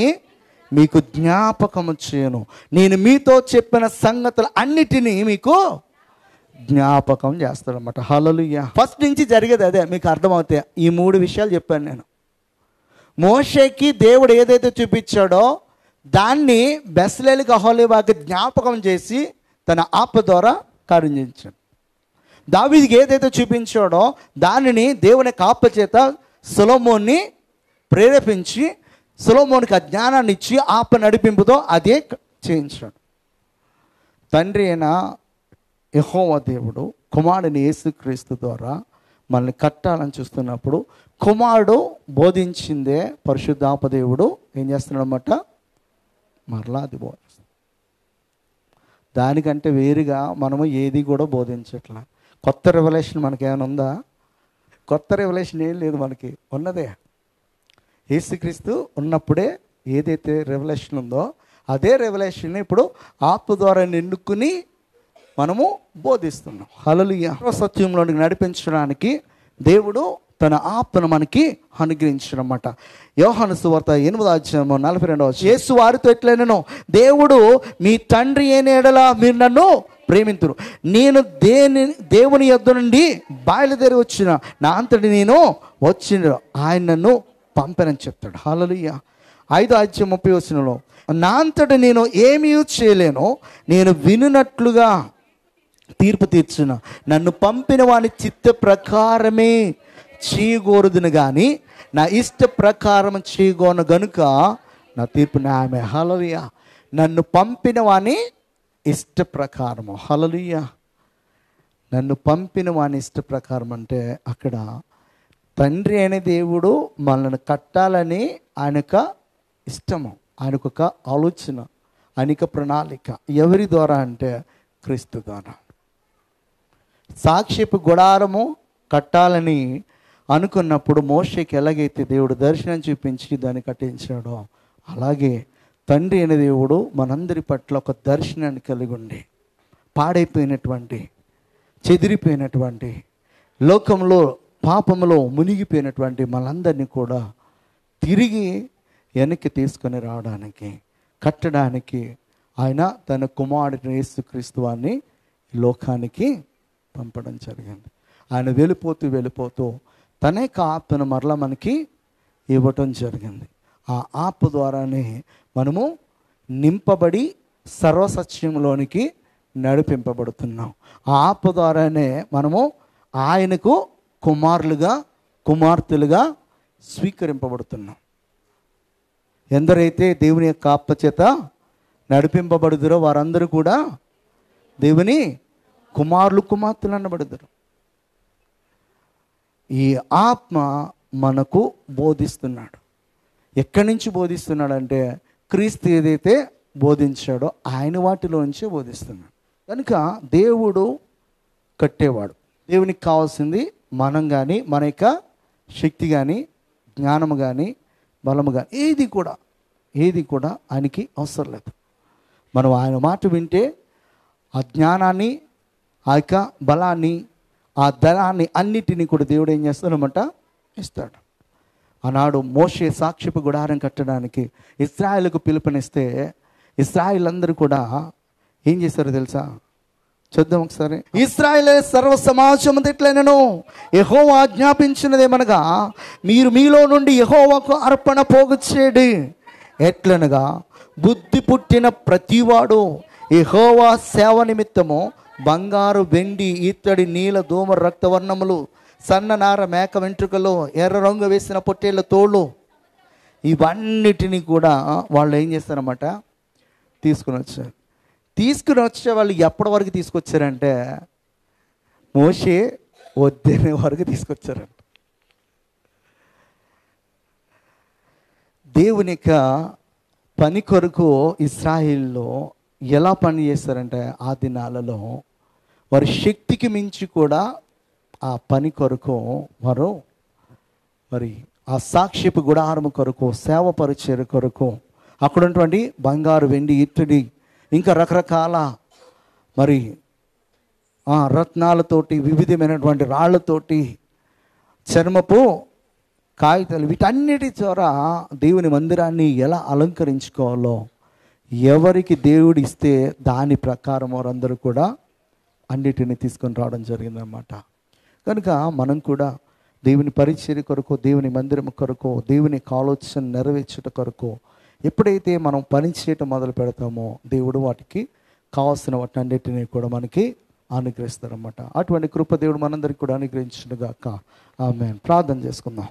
మీకు జ్ఞాపకము చేయను. నేను మీతో చెప్పిన సంగతులన్నిటినీ మీకు జ్ఞాపకం చేస్తాడన్నమాట. హల్లెలూయా. ఫస్ట్ నుంచి జరిగేది అదే. మీకు అర్థమవుతాయి. ఈ 3 విషయాలు చెప్పాను నేను. మోషేకి దేవుడు ఏదైతే చూపించాడో దాన్ని బెస్లేలుకి అహోలీబాకి జ్ఞాపకం చేసి తన ఆత్మ ద్వారా కార్యం చేయించాడు. దావీదుకి ఏదైతే చూపించాడో దానిని దేవుని ఆత్మ చేత సొలొమోన్ని ప్రేరేపించి సొలొమోనికి ఆ జ్ఞానాన్ని ఇచ్చి ఆత్మ నడిపింపుతో అదే చేయించాడు. తండ్రి అయిన యెహోవా దేవుడు కుమారుని యేసుక్రీస్తు ద్వారా మనల్ని కట్టాలని చూస్తున్నప్పుడు కుమారుడు బోధించిందే పరిశుద్ధాత్మ దేవుడు ఏం చేస్తున్నాడు అన్నమాట? మరలా అది బోధిస్తాడు. దానికంటే వేరుగా మనము ఏది కూడా బోధించట్లా. కొత్త రెవల్యూషన్ మనకి ఏమైనా ఉందా? కొత్త రెవల్యూషన్ ఏం లేదు మనకి. ఉన్నదే యేసుక్రీస్తు ఉన్నప్పుడే ఏదైతే రెవల్యూషన్ ఉందో అదే రెవల్యూషన్ ఇప్పుడు ఆత్మ ద్వారా ఎన్నుకుని మనము బోధిస్తున్నాం. హల్లెలూయా. సత్యంలోనికి నడిపించడానికి దేవుడు తన ఆత్మను మనకి అనుగ్రహించడమాట. యోహాను సువార్త 8:42 యేసు వారితో ఎట్లైనను దేవుడు మీ తండ్రి అయిన యెడల మీరు నన్ను ప్రేమింతురు, నేను దేవుని యొద్ద నుండి బయలుదేరి వచ్చిన నా అంతటి నేను వచ్చిన ఆయన నన్ను పంపనని చెప్తాడు. హల్లెలూయా. 5:30 నా అంతటి నేను ఏమీ చేయలేను, నేను వినున్నట్లుగా తీర్పు తీర్చున నన్ను పంపిన వాని చిత్త ప్రకారమే చేయగోరుదును కానీ నా ఇష్ట ప్రకారం చేయగోను గనుక నా తీర్పు న్యాయమే. హల్లెలూయా. నన్ను పంపిన వాని ఇష్ట ప్రకారము. హల్లెలూయా. నన్ను పంపిన వాని ఇష్ట ప్రకారం అంటే అక్కడ తండ్రి అయిన దేవుడు మనల్ని కట్టాలని ఆయనక ఇష్టము, ఆయనకొక ఆలోచన, అనేక ప్రణాళిక. ఎవరి ద్వారా అంటే క్రీస్తు ద్వారా. సాక్ష్యపు గుడారము కట్టాలని అనుకున్నప్పుడు మోషేకి ఎలాగైతే దేవుడు దర్శనం చూపించి దాన్ని కట్టించాడో, అలాగే తండ్రి అయిన దేవుడు మనందరి పట్ల ఒక దర్శనాన్ని కలిగి ఉండి పాడైపోయినటువంటి, చెదిరిపోయినటువంటి, లోకంలో పాపంలో మునిగిపోయినటువంటి మనందరినీ కూడా తిరిగి వెనక్కి తీసుకొని రావడానికి, కట్టడానికి ఆయన తన కుమారుడు యేసుక్రీస్తు వారిని లోకానికి పంపడం జరిగింది. ఆయన వెళ్ళిపోతూ తన యొక్క ఆత్మను మరలా మనకి ఇవ్వటం జరిగింది. ఆ ఆత్మ ద్వారానే మనము నింపబడి సర్వసత్యంలోనికి నడిపింపబడుతున్నాం. ఆ ఆత్మ ద్వారానే మనము ఆయనకు కుమారులుగా, కుమార్తెలుగా స్వీకరింపబడుతున్నాం. ఎందరైతే దేవుని యొక్క ఆత్మ చేత నడిపింపబడుదురో వారందరూ కూడా దేవుని కుమారులు, కుమార్తెలు అనబడుదురు. ఈ ఆత్మ మనకు బోధిస్తున్నాడు. ఎక్కడి నుంచి బోధిస్తున్నాడంటే క్రీస్తు ఏదైతే బోధించాడో ఆయన వాటిలోంచి బోధిస్తున్నాడు. కనుక దేవుడు కట్టేవాడు. దేవునికి కావాల్సింది మనం కానీ, మన యొక్క శక్తి కానీ, జ్ఞానము కానీ, బలము కానీ ఏది కూడా ఆయనకి అవసరం లేదు. మనం ఆయన మాట వింటే ఆ జ్ఞానాన్ని, ఆ యొక్క బలాన్ని, ఆ ధనాన్ని అన్నిటినీ కూడా దేవుడు ఏం చేస్తాడనమాట, ఇస్తాడు. ఆనాడు మోషే సాక్ష్యపు గుడారం కట్టడానికి ఇశ్రాయేలుకు పిలుపునిస్తే ఇశ్రాయేల్ అందరూ కూడా ఏం చేశారో తెలుసా? చూద్దాం ఒకసారి. ఇశ్రాయేలు సర్వ సమాజం ఎట్లైనను యెహోవా ఆజ్ఞాపించినదేమనగా, మీరు మీలో నుండి యెహోవాకు అర్పణ పోగు చేయండి. ఎట్లనగా బుద్ధి పుట్టిన ప్రతివాడు యెహోవా సేవ నిమిత్తము బంగారు, వెండి, ఇత్తడి, నీల, ధూమ, రక్తవర్ణములు, సన్ననార, మేక వెంట్రుకలు, ఎర్ర రంగు వేసిన పొట్టేళ్ళ తోళ్ళు, ఇవన్నిటినీ కూడా వాళ్ళు ఏం చేస్తారన్నమాట, తీసుకుని వచ్చే వాళ్ళు ఎప్పటి వరకు తీసుకొచ్చారంటే మోషే వద్దనే వరకు తీసుకొచ్చారంట. దేవుని యొక్క పని కొరకు ఇశ్రాయేల్లో ఎలా పని చేస్తారంటే ఆ దినాలలో వారి శక్తికి మించి కూడా ఆ పని కొరకు వారు మరి ఆ సాక్ష్యపు గుడారము కొరకు, సేవ పరిచయ కొరకు అక్కడ ఉన్నటువంటి బంగారు, వెండి, ఇత్తడి, ఇంకా రకరకాల మరి రత్నాలతోటి, వివిధమైనటువంటి రాళ్లతోటి, చర్మపు కాగితాలు, వీటన్నిటి ద్వారా దేవుని మందిరాన్ని ఎలా అలంకరించుకోవాలో ఎవరికి దేవుడు ఇస్తే దాని ప్రకారం వారందరూ కూడా అన్నిటిని తీసుకొని రావడం జరిగిందన్నమాట. కనుక మనం కూడా దేవుని పరిచర్య కొరకు, దేవుని మందిరం కొరకు, దేవుని ఆలోచన నెరవేర్చుట కొరకు ఎప్పుడైతే మనం పని చేయటం మొదలు పెడతామో దేవుడు వాటికి కావాల్సిన వాటన్నిటిని కూడా మనకి అనుగ్రహిస్తారన్నమాట. అటువంటి కృప దేవుడు మనందరికీ కూడా అనుగ్రహించునుగాక. ఆమేన్. ప్రార్థన చేసుకుందాం.